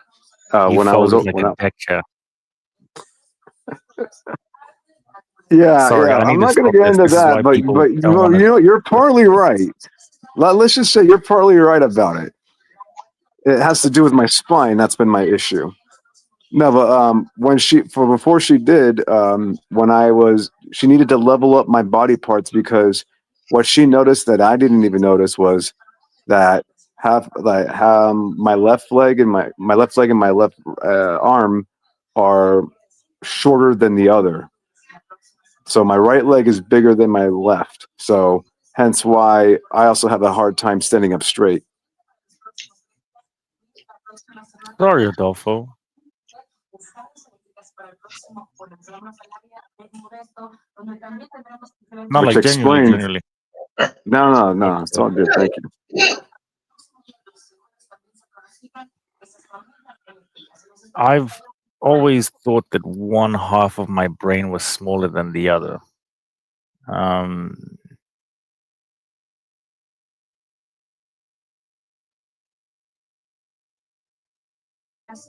You when I was folded like a deck chair. yeah, I I'm need to not going stop to get this. into This is that, why but people you don't want to. know, you're partly right. Let's just say you're partly right about it. It has to do with my spine. That's been my issue. No, but before she did, she needed to level up my body parts because what she noticed that I didn't even notice was that my left leg and my left arm are shorter than the other. So my right leg is bigger than my left. So hence why I also have a hard time standing up straight. Sorry, Adolfo. Not Which like explains. genuinely. No. It's all good. Thank you. I've always thought that one half of my brain was smaller than the other.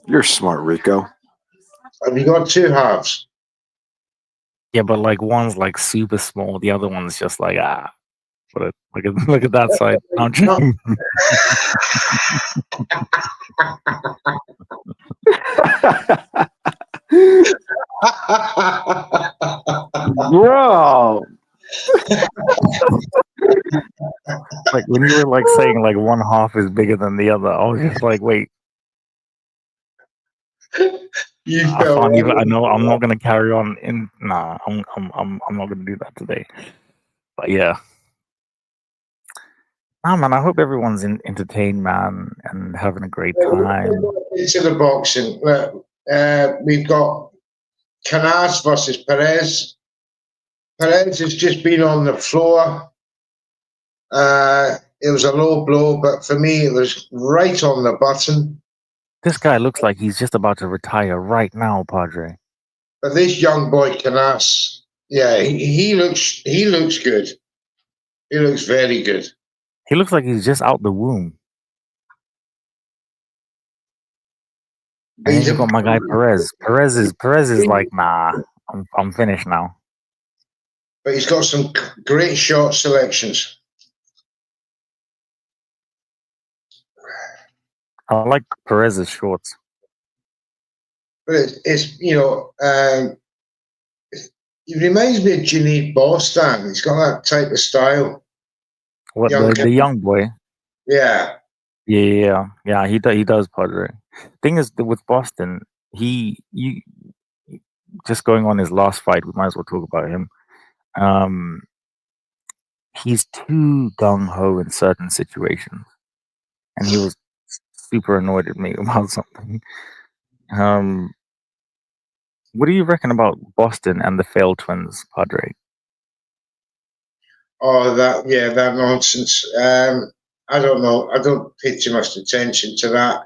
You're smart, Riko. Have you got two halves? Yeah, but like one's like super small, the other one's just like But look at that side. I'm joking. Bro. Like when you were like saying like one half is bigger than the other, I was just like, wait. I can't even. I know I'm not gonna carry on. I'm not gonna do that today. But yeah. Nah, man. I hope everyone's entertained, man, and having a great time. Into the boxing. We've got Canas versus Perez. Perez has just been on the floor. It was a low blow, but for me, it was right on the button. This guy looks like he's just about to retire right now, Padre. But this young boy, Canas, yeah, he looks good. He looks very good. He looks like he's just out the womb. And you got my guy Perez. Perez is like, nah, I'm finished now. But he's got some great shot selections. I like Perez's shorts. But it's he reminds me of Junaid Bostan. He's got that type of style. What the young boy? Yeah. Yeah. He does, Padre. Thing is, with Boston, you just going on his last fight. We might as well talk about him. He's too gung ho in certain situations, and he was super annoyed at me about something. What do you reckon about Boston and the failed twins, Padre? Oh, that nonsense. I don't know. I don't pay too much attention to that.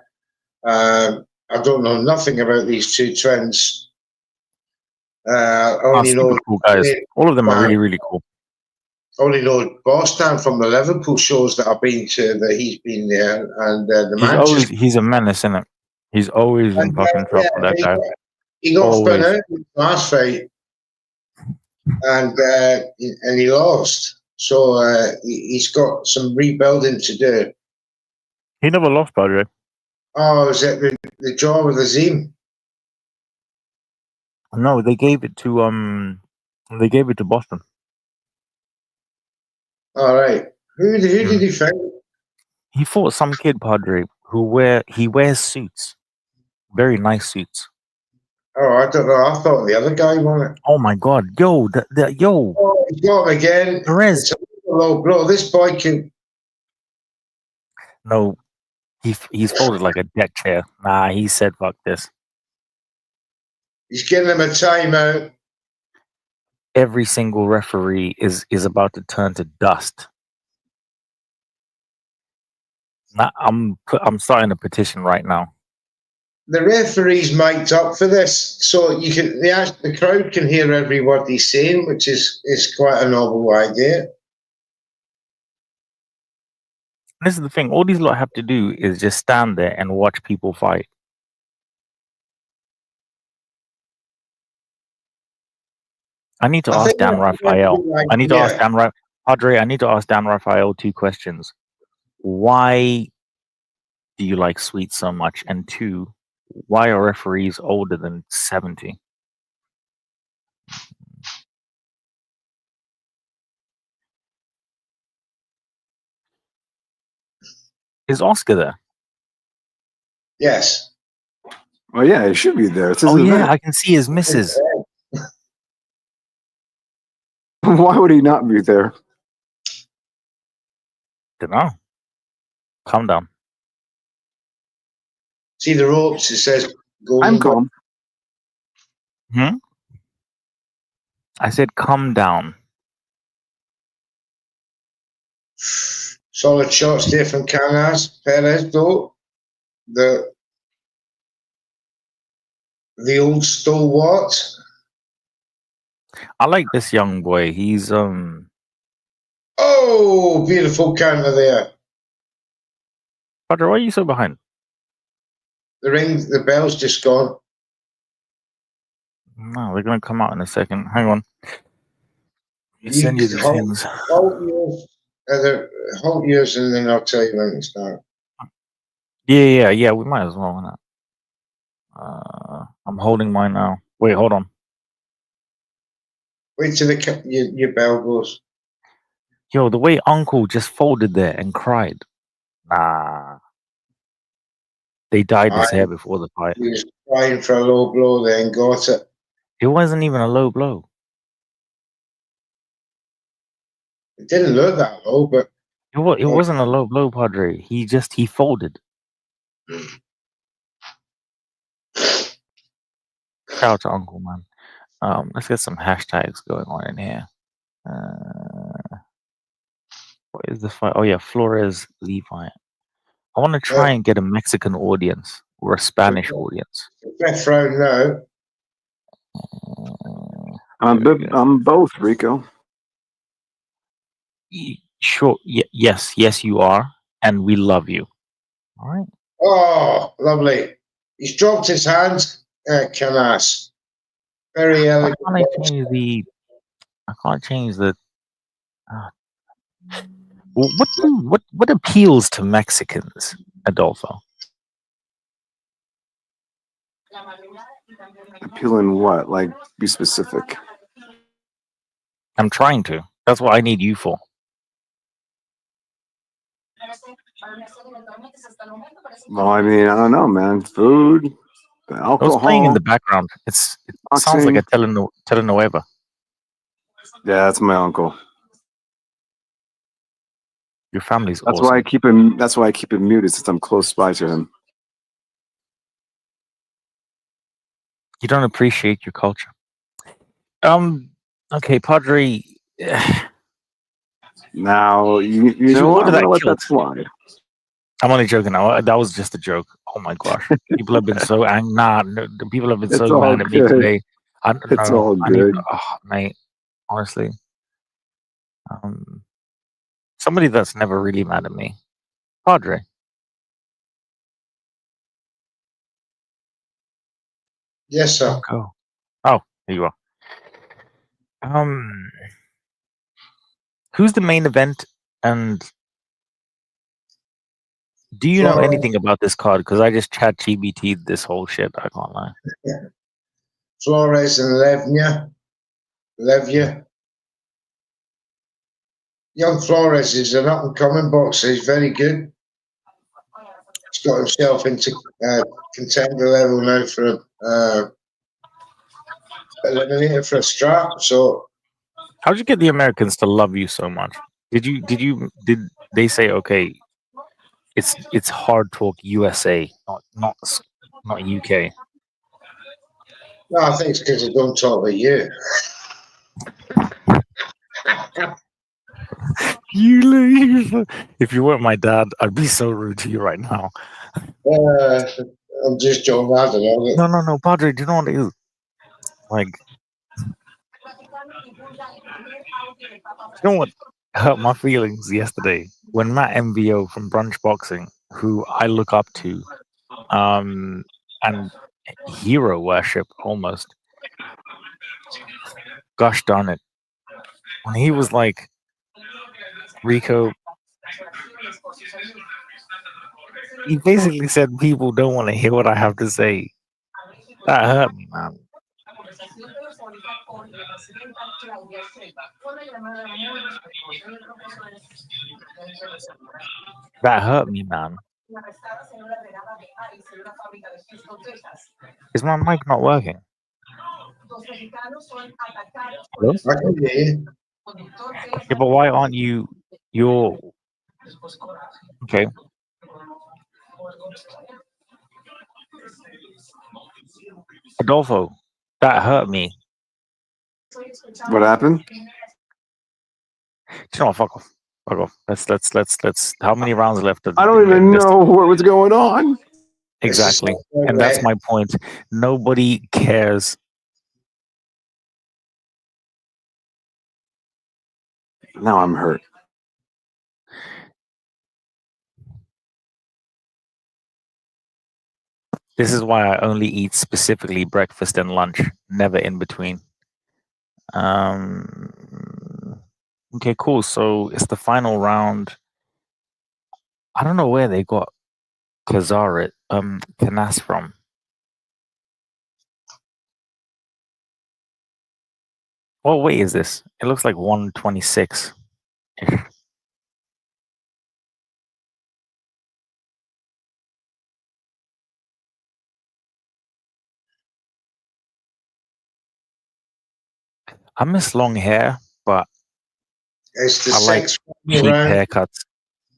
I don't know nothing about these two twins. Only know cool guys. All of them are really, really cool. Only know Boston from the Liverpool shows that I've been to. That he's been there, and the Manchester. He's a menace, isn't it? He's always in fucking trouble. That guy. He got spun out in the last fight, and he lost. So he's got some rebuilding to do. He never lost, Padre. Oh, is it the draw with Azim? No, they gave it to Boston. All right. Who did he fight? He fought some kid, Padre, who wears suits, very nice suits. Oh, I don't know. I thought the other guy won it. Oh my God, yo, yo, Oh, he's got him again. Perez. It's a low blow. This boy can. No, he's folded like a deck chair. Nah, he said, "Fuck this." He's getting him a timeout. Every single referee is about to turn to dust. Nah, I'm starting a petition right now. The referee's mic'd up for this, so you can the crowd can hear every word he's saying, which is quite a novel idea. This is the thing. All these lot have to do is just stand there and watch people fight. I need to ask Dan Raphael. I need to ask Dan Padre. I need to ask Dan Raphael 2 questions. Why do you like sweets so much? And 2, why are referees older than 70? Is Oscar there? Yes. Oh yeah, it should be there. It's his yeah, event. I can see his missus. Why would he not be there? Don't know. Calm down. See the ropes. It says. I'm calm. I said, come down. Solid shots there from Canas. Perez, though. The old stalwart. I like this young boy. He's Oh, beautiful counter there. Padre, why are you so behind? The bell's just gone. No, they're gonna come out in a second. Hang on. You Send you the things. Hold yours and then I'll tell you when to start. Yeah. We might as well. Why not? I'm holding mine now. Wait, hold on. Wait till your bell goes. Yo, the way Uncle just folded there and cried. Nah. They dyed his hair before the fight. He was trying for a low blow then got it. It wasn't even a low blow. It didn't look that low, but It wasn't a low blow, Padre. He folded. Shout out to Uncle, man. Let's get some hashtags going on in here. What is the fight? Oh yeah, Flores Levi. I want to try and get a Mexican audience or a Spanish audience. Fifth round now. I'm both, Rico. Sure. Yes, you are, and we love you. All right. Oh, lovely. He's dropped his hands. Canas. Very elegant. I can't change the. What appeals to Mexicans, Adolfo? Appealing what? Like, be specific. I'm trying to. That's what I need you for. Well, I mean, I don't know, man. Food, alcohol. I was playing in the background. It sounds like a telenovela. Yeah, that's my uncle. Your family's That's awesome. why I keep him. That's why I keep him muted, since I'm close by to him. You don't appreciate your culture. Okay, Padre. Now you know what? I'm gonna let that slide. I'm only joking. Now that was just a joke. Oh my gosh, people have been so angry. The people have been so mad at me today. It's all good, mate. Honestly, somebody that's never really mad at me, Padre. Yes, sir. Oh, there you are. Who's the main event? And do you know Flores. anything about this card? Because I just chat GBT this whole shit. I can't lie. Flores and Levia. Young Flores is an up-and-coming boxer. He's very good. He's got himself into contender level now for eliminator for a strap. So How'd you get the Americans to love you so much? Did they say, okay, it's hard talk USA, not UK? no, I think it's because they don't talk like you. You leave. If you weren't my dad, I'd be so rude to you right now. I'm just joking. I don't know. No, Padre. Do you know what it is? Like, you know what hurt my feelings yesterday when Matt MVO from Brunch Boxing, who I look up to, and hero worship almost. Gosh darn it! When he was like, Riko, he basically said people don't want to hear what I have to say. That hurt me, man. That hurt me, man. Is my mic not working? Hello? I can hear you. Yeah, but why aren't you? You're okay. Adolfo, that hurt me. What happened? You know what? Fuck off. Fuck off. Let's. How many rounds left? I don't even know what was going on. Exactly, and that's my point. Nobody cares. Now I'm hurt. This is why I only eat specifically breakfast and lunch, never in between. Okay, cool. So it's the final round. I don't know where they got Canas from. What weight is this? It looks like 126. I miss long hair, but It's the I like sixth cheap round haircuts.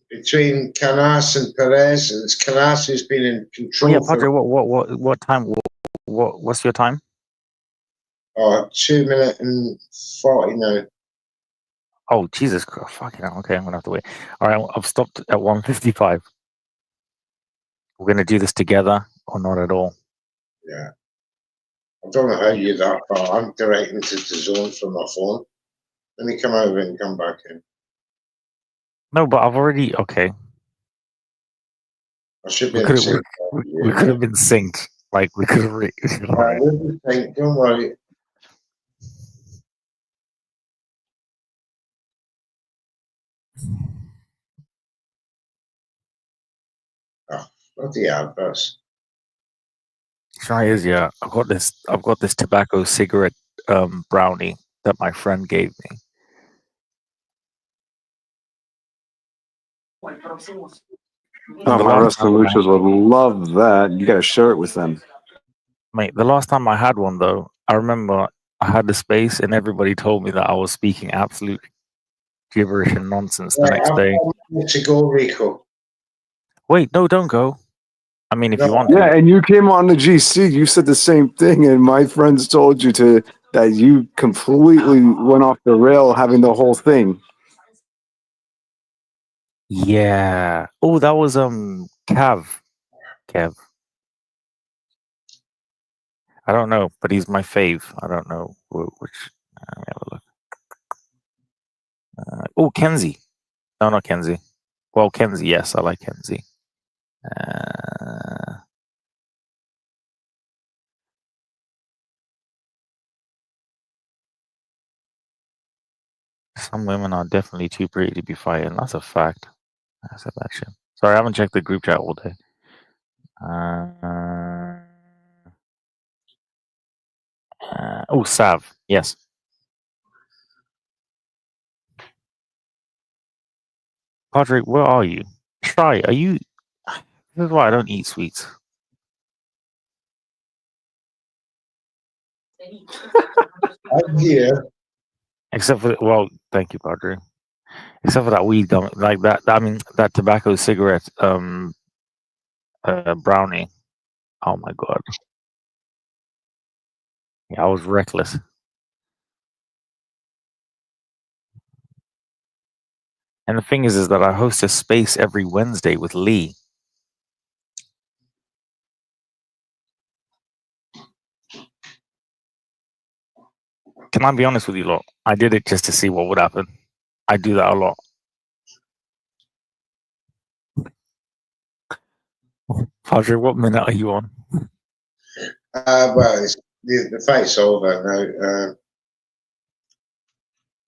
between Canas and Perez, and it's Canas who's been in Oh control. yeah, Padre. What time? What's your time? 2 minutes and 40 now. Oh Jesus Christ! Fucking hell. Okay, I'm gonna have to wait. All right, I've stopped at 1:55. We're gonna do this together or not at all? Yeah. I don't know how you're that far. I'm directing to the zone from my phone. Let me come over and come back in. No, but I've already. Okay, I should be we in could the same. we could have been synced. Like we could have. Right. Don't worry. Oh, bloody adverse. Try is yeah. I've got this tobacco cigarette brownie that my friend gave me. Oh, my Resolutions would love that. You got to share it with them. Mate, the last time I had one though, I remember I had the space and everybody told me that I was speaking absolute gibberish and nonsense the next day. To go, Riko. Wait, no, don't go. I mean, if you want Yeah, to. and you came on the GC. You said the same thing, and my friends told you that you completely went off the rail having the whole thing. Yeah. Oh, that was Kev. I don't know, but he's my fave. I don't know which. Let me have a look. Oh, Kenzie. No, not Kenzie. Well, Kenzie, yes, I like Kenzie. Some women are definitely too pretty to be fighting. That's a fact. I said that shit. Sorry, I haven't checked the group chat all day. Oh, Sav. Yes. Patrick, where are you? Try. Are you? This is why I don't eat sweets. I'm here. Except for thank you, Padre. Except for that weed gum, like that. I mean, that tobacco cigarette, brownie. Oh my god. Yeah, I was reckless. And the thing is that I host a space every Wednesday with Lee. Can I be honest with you, lot? I did it just to see what would happen. I do that a lot. Padre, what minute are you on? Well, the fight's over now.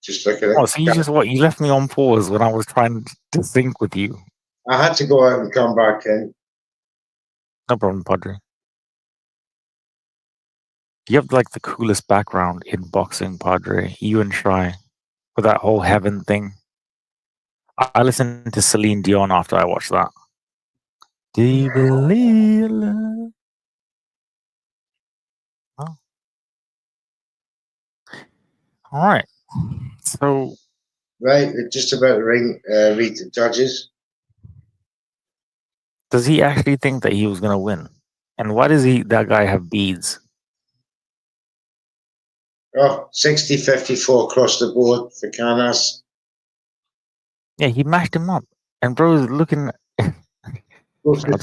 Just looking at. Oh, so you left me on pause when I was trying to think with you. I had to go out and come back in. No problem, Padre. You have like the coolest background in boxing, Padre. You and Shy, with that whole heaven thing. I listened to Celine Dion after I watched that. Do you believe in love? Oh. All right. So. Right, we're just about to read the judges. Does he actually think that he was going to win? And why does that guy have beads? Oh, 60-54 across the board for Canas. Yeah, he mashed him up. And bro's looking. Shout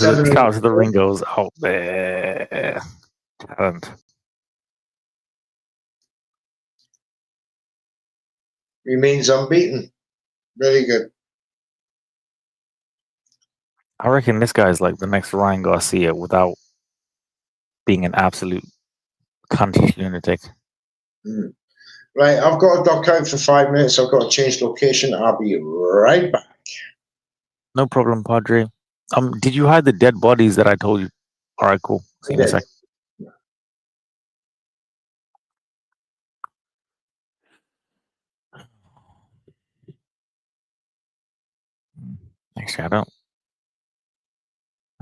out to the Ringos out there. Talent. Remains unbeaten. Very good. I reckon this guy's like the next Ryan Garcia without being an absolute cuntish lunatic. Mm. Right, I've got to duck out for 5 minutes. I've got to change location. I'll be right back. No problem, Padre. Did you hide the dead bodies that I told you? All right, cool. See you in a sec. Actually, I don't.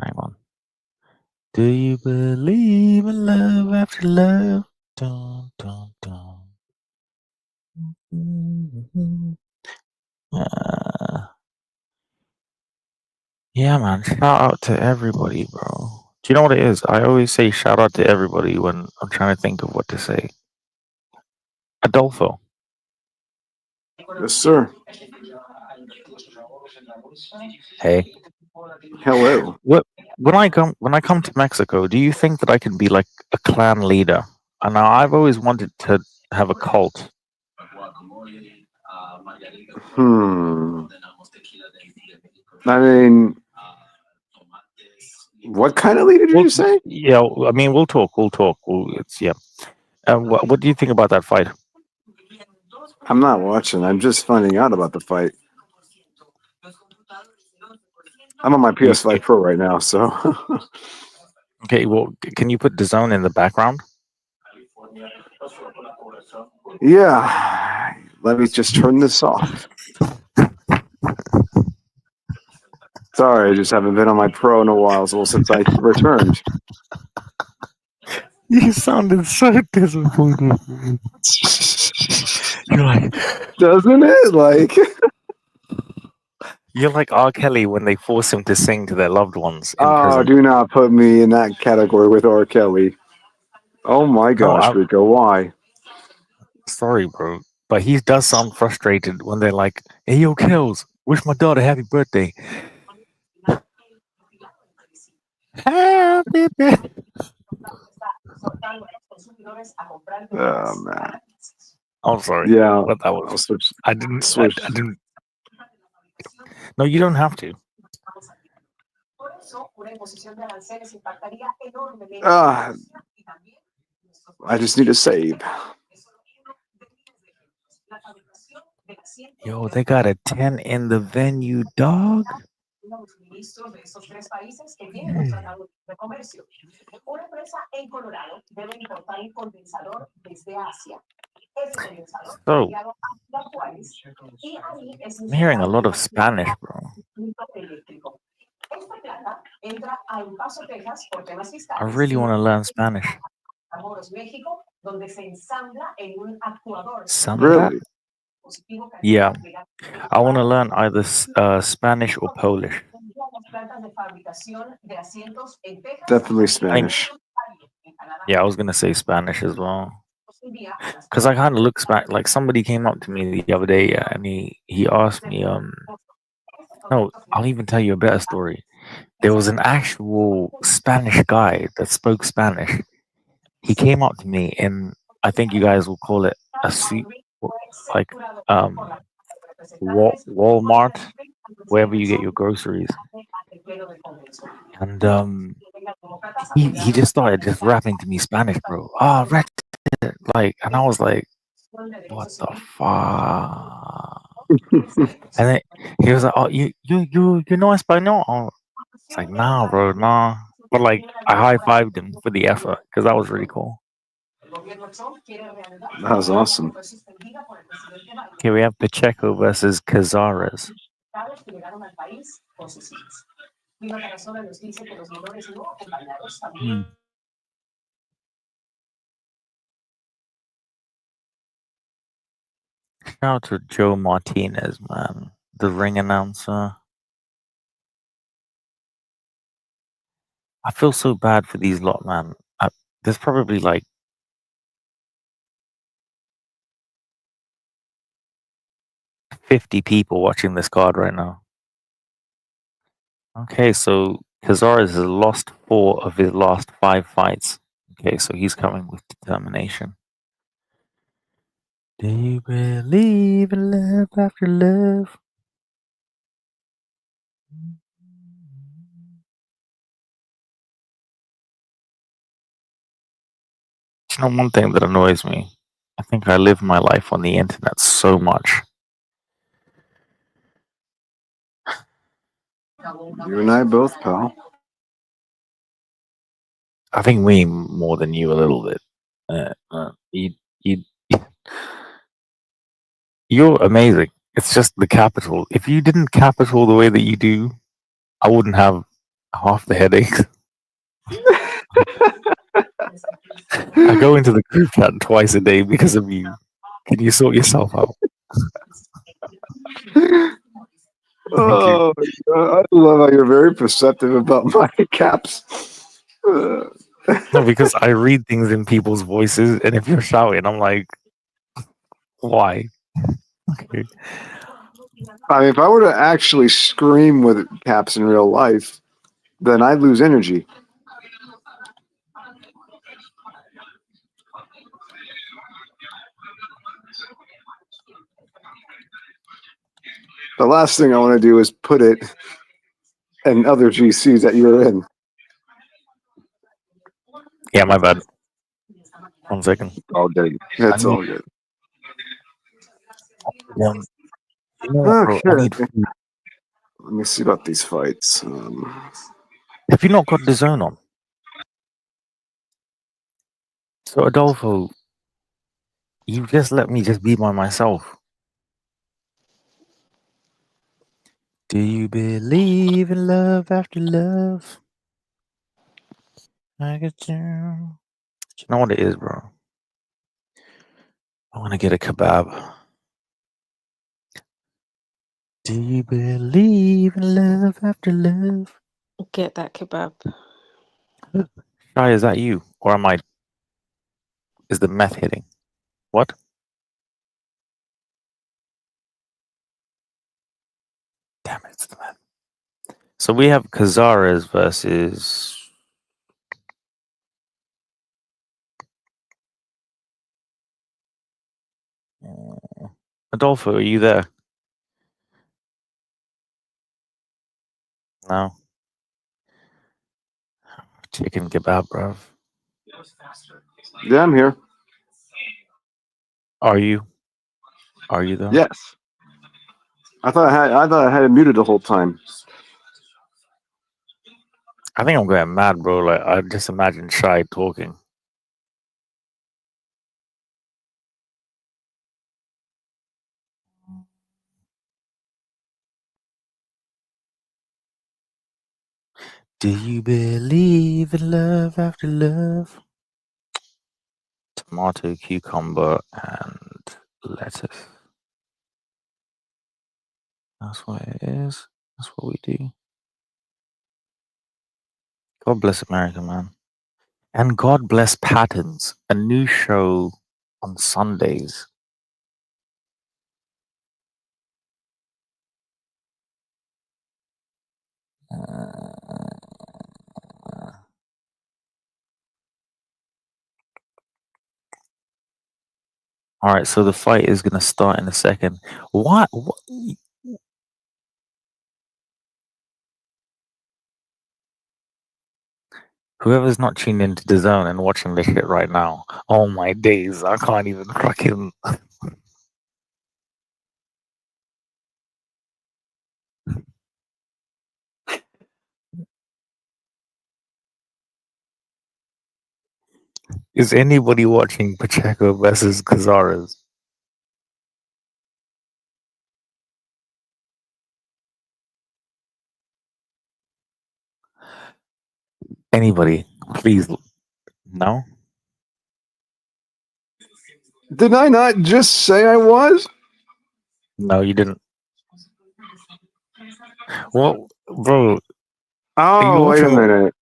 Hang on. Do you believe in love after love? Dun, dun, dun. Yeah, man. Shout out to everybody, bro. Do you know what it is? I always say shout out to everybody when I'm trying to think of what to say. Adolfo. Yes, sir. Hey. Hello. When I come to Mexico, do you think that I can be like a clan leader? And now I've always wanted to have a cult. I mean, what kind of leader did you say? Yeah, I mean, we'll talk. Yeah. What do you think about that fight? I'm not watching. I'm just finding out about the fight. I'm on my PS5 Pro right now, so. Okay, well, can you put DAZN in the background? Yeah. Let me just turn this off. Sorry, I just haven't been on my Pro in a while, since I returned. You sounded so disappointed. You're like, doesn't it? Like, you're like R. Kelly when they force him to sing to their loved ones in prison. Do not put me in that category with R. Kelly. Oh my gosh, Rico, why? Sorry, bro, but he does sound frustrated when they're like, "Hey, yo, Kells, wish my daughter happy birthday." Happy birthday. Oh man. I'm sorry. Yeah, but that was. I'll switch. I didn't. No, you don't have to. I just need a save. Yo, they got a 10 in the venue, dog. So, I'm hearing a lot of Spanish, bro. I really want to learn Spanish. Sambla? Really? Yeah. I want to learn either Spanish or Polish. Definitely Spanish. Yeah, I was going to say Spanish as well. Because I kind of look like somebody came up to me the other day and he asked me, no, I'll even tell you a better story. There was an actual Spanish guy that spoke Spanish. He came up to me and I think you guys will call it a suit, like Walmart, wherever you get your groceries. And he just started just rapping to me Spanish, bro. Ah, like, and I was like, what the fuck? And then he was like, "Oh, you know Espanol?" It's like, "Nah, bro, nah." But like, I high fived him for the effort because that was really cool. That was awesome. Okay, we have Pacheco versus Cazares. Hmm. Shout out to Joe Martinez, man, the ring announcer. I feel so bad for these lot, man. There's probably like 50 people watching this card right now. Okay, so Cazares has lost 4 of his last 5 fights. Okay, so he's coming with determination. Do you believe in love after love? You know, one thing that annoys me, I think I live my life on the internet so much. You and I both, pal. I think me more than you a little bit. You, you're amazing. It's just the capital. If you didn't capital the way that you do, I wouldn't have half the headaches. I go into the group chat twice a day because of you. Can you sort yourself out? Thank you. Oh, I love how you're very perceptive about my caps. No, because I read things in people's voices, and if you're shouting, I'm like, why? Okay. I mean, if I were to actually scream with caps in real life, then I'd lose energy. The last thing I want to do is put it in other GCs that you're in. Yeah, my bad. 1 second. All good. That's all good. You know what, bro? I Okay. need food. Let me see about these fights. Have you not got the zone on? So Adolfo, you just let me just be by myself. Do you believe in love after love? I get you. You know what it is, bro? I want to get a kebab. Do you believe in love after love? Get that kebab. Shy, is that you? Or am I? Is the meth hitting? What? Damn it, it's the meth. So we have Cazares versus. Adolfo, are you there? No. Chicken kebab, bro. Yeah, I'm here. Are you? Are you though? Yes. I thought I had it muted the whole time. I think I'm going mad, bro. Like I just imagine Shy talking. Do you believe in love after love? Tomato, cucumber, and lettuce. That's what it is. That's what we do. God bless America, man. And God bless Patterns, a new show on Sundays. All right, so the fight is going to start in a second. What? Whoever's not tuned into the zone and watching this shit right now, oh my days, I can't even fucking. Is anybody watching Pacheco versus Cazares? Anybody, please. No? Did I not just say I was? No, you didn't. Well, bro, Oh, wait a minute.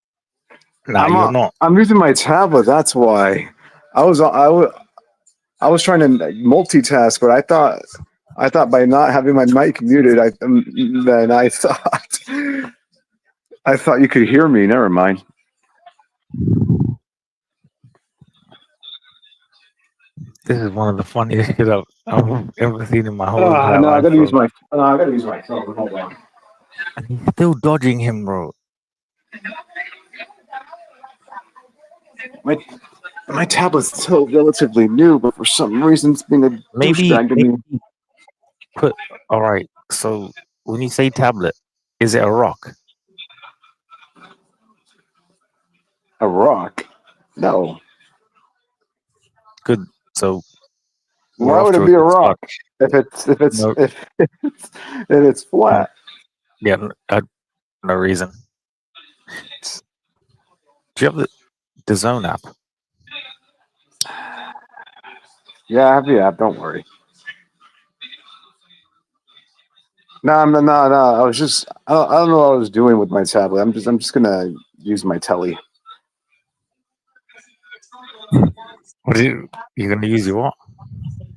nah, you're not. I'm using my tablet. That's why. I was trying to multitask, but I thought by not having my mic muted, then I thought you could hear me. Never mind. This is one of the funniest shit I've ever seen in my whole entire No, I life, gotta bro. use my. I gotta use my phone. Hold on. And he's still dodging him, bro. My tablet's still relatively new, but for some reason it's being a douchebag to me. Put. All right. So when you say tablet, is it a rock? A rock? No. Good. So we're Why off would to it a be a good rock start. if it's flat? Yeah, no reason. Do you have the Zone app? Yeah, I have the app. Don't worry. No. I was just. I don't know what I was doing with my tablet. I'm just gonna use my telly. What are you gonna use your what?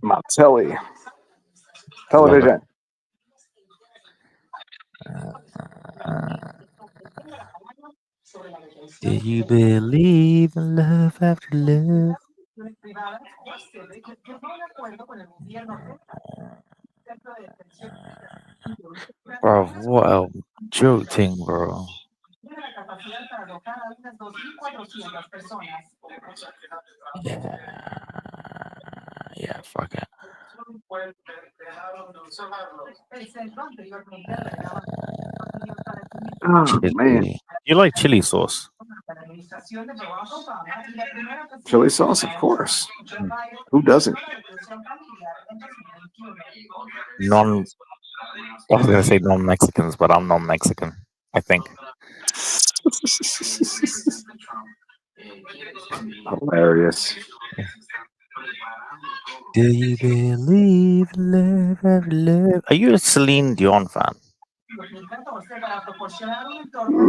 My telly. Love it. Television. Do you believe in love after love? Bro, what a joke thing, bro. Yeah, fuck it. Oh man, Chili. You like chili sauce? chili sauce, of course. Who doesn't? I was gonna say non-Mexicans, but I'm non-Mexican, I think. Hilarious. Do you believe in love after love? Are you a Celine Dion fan?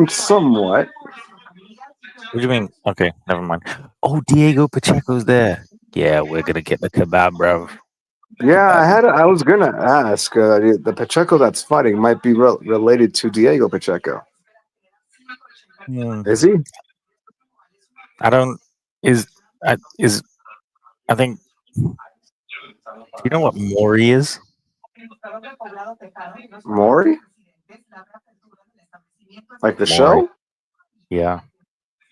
Somewhat. What do you mean? Okay, never mind. Oh, Diego Pacheco's there. Yeah, we're gonna get the kebab, bro. Yeah, Kebab. I was gonna ask. The Pacheco that's fighting might be related to Diego Pacheco. Is he? I don't. Is I think. Do you know what Maury is? Maury? Like the Maury. show? Yeah,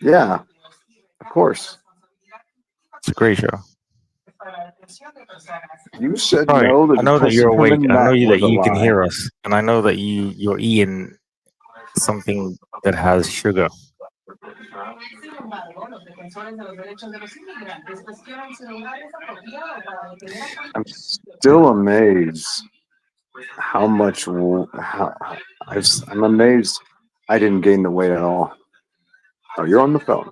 Yeah, of course. it's a great show. You said Sorry, no. I The know that you're person awake. in I know that that was a you can lie. hear us, and I know that you're eating something that has sugar. I'm still amazed how much. I'm amazed I didn't gain the weight at all. Oh, you're on the phone.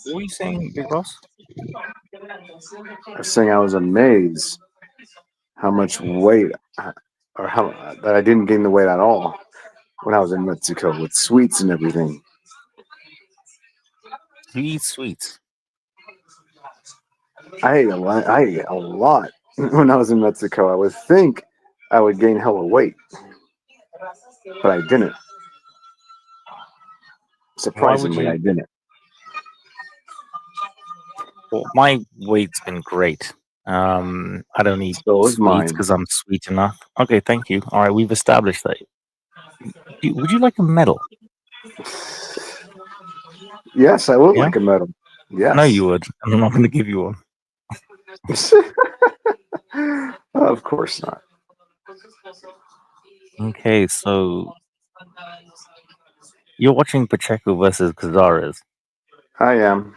What are you saying, Big Boss? I was saying I was amazed how much weight, or how that I didn't gain the weight at all when I was in Mexico with sweets and everything. You eat sweets. I ate a lot. I ate a lot when I was in Mexico. I would think I would gain hella weight, but I didn't. Why would Surprisingly, you? I didn't. Well, my weight's been great. I don't eat So is sweets mine. because I'm sweet enough. Okay, thank you. All right, we've established that. Would you like a medal? Yes, I would Yeah? like a medal. Yes. No, you would. I'm not going to give you one. Of course not. Okay, so you're watching Pacheco versus Cazares. I am.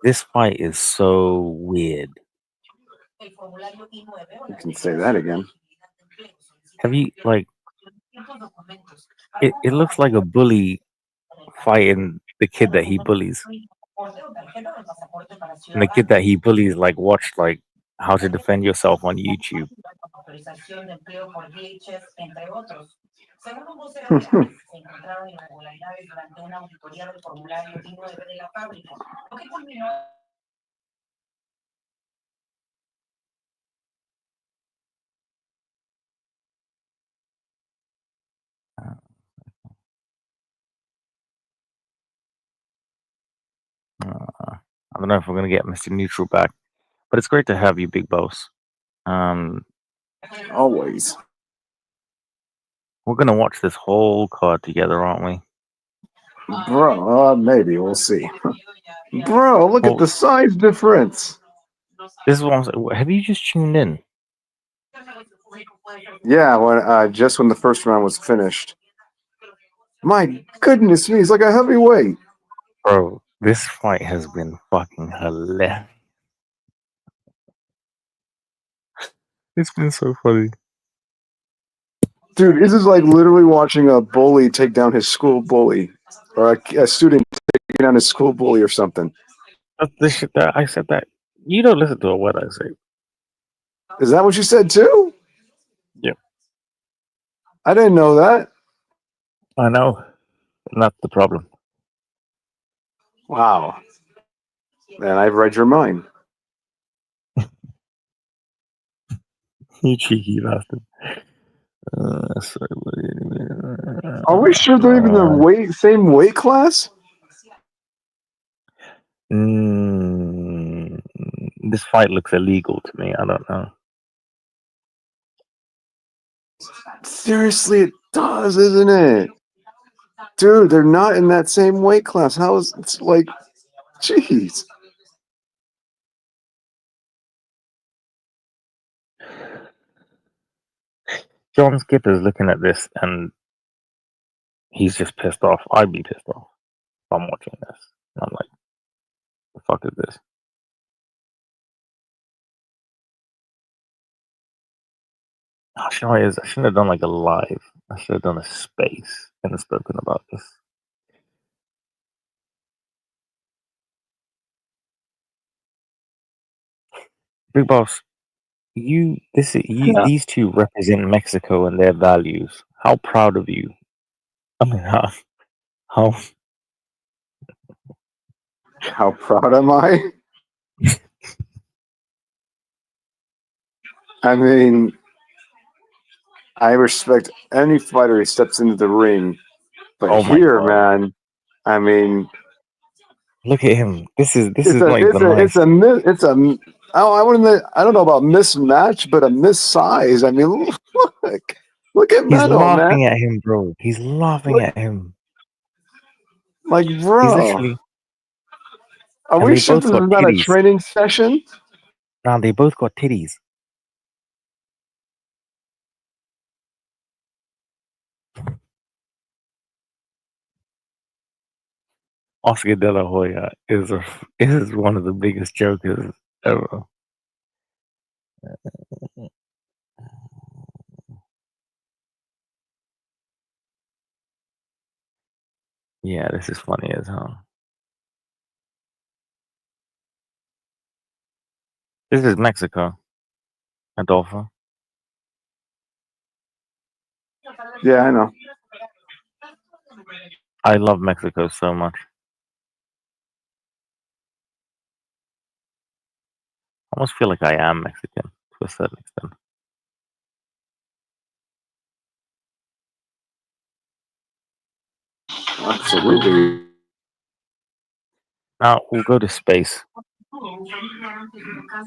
This fight is so weird. You can say that again. Have you like? It looks like a bully fighting the kid that he bullies, and the kid that he bullies like watched like How to Defend Yourself on YouTube. I don't know if we're gonna get Mr. Neutral back, but it's great to have you, Big Boss. Always. We're gonna watch this whole card together, aren't we? Bro, maybe. We'll see. Bro, look at Well, the size difference. this is what I'm saying. Have you just tuned in? Yeah, when just when the first round was finished. My goodness me, he's like a heavyweight. Bro, this fight has been fucking hilarious. It's been so funny. Dude, this is like literally watching a bully take down his school bully. Or a student taking down his school bully or something. That's the shit that I said that. You don't listen to what I say. Is that what you said too? Yep. I didn't know that. I know. And that's the problem. Wow. Man, I've read your mind. You cheeky bastard. Sorry, Are we sure they're even the same weight class? This fight looks illegal to me. I don't know. Seriously, it does, isn't it? Dude, they're not in that same weight class. How is it's like, jeez. John Skipper's looking at this and he's just pissed off. I'd be pissed off if I'm watching this. I'm like, the fuck is this? Oh, you know what it is? I shouldn't have done like a live. I should have done a space and spoken about this. Big Boss, these two represent Mexico and their values. How proud of you? I mean, How proud am I? I mean, I respect any fighter who steps into the ring, But Oh my here, God. man, I mean, Look at him. This is it's not even nice. I don't know about mismatch, but a missize. I mean, look at He's Meadow, man. laughing at him, bro. He's laughing at him. Like, He's bro, literally. are And we they sure both this got is not a titties. training session? Now they both got titties. Oscar De La Hoya is one of the biggest jokers ever. Yeah, this is funny as hell. This is Mexico, Adolfo. Yeah, I know. I love Mexico so much. I almost feel like I am Mexican to a certain extent. Absolutely. Now we'll go to space. You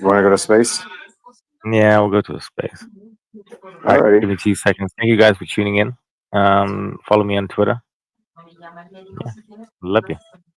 want to go to space? Yeah, we'll go to a space. All right, Alrighty. give me 2 seconds. Thank you guys for tuning in. Follow me on Twitter. Yeah, love you.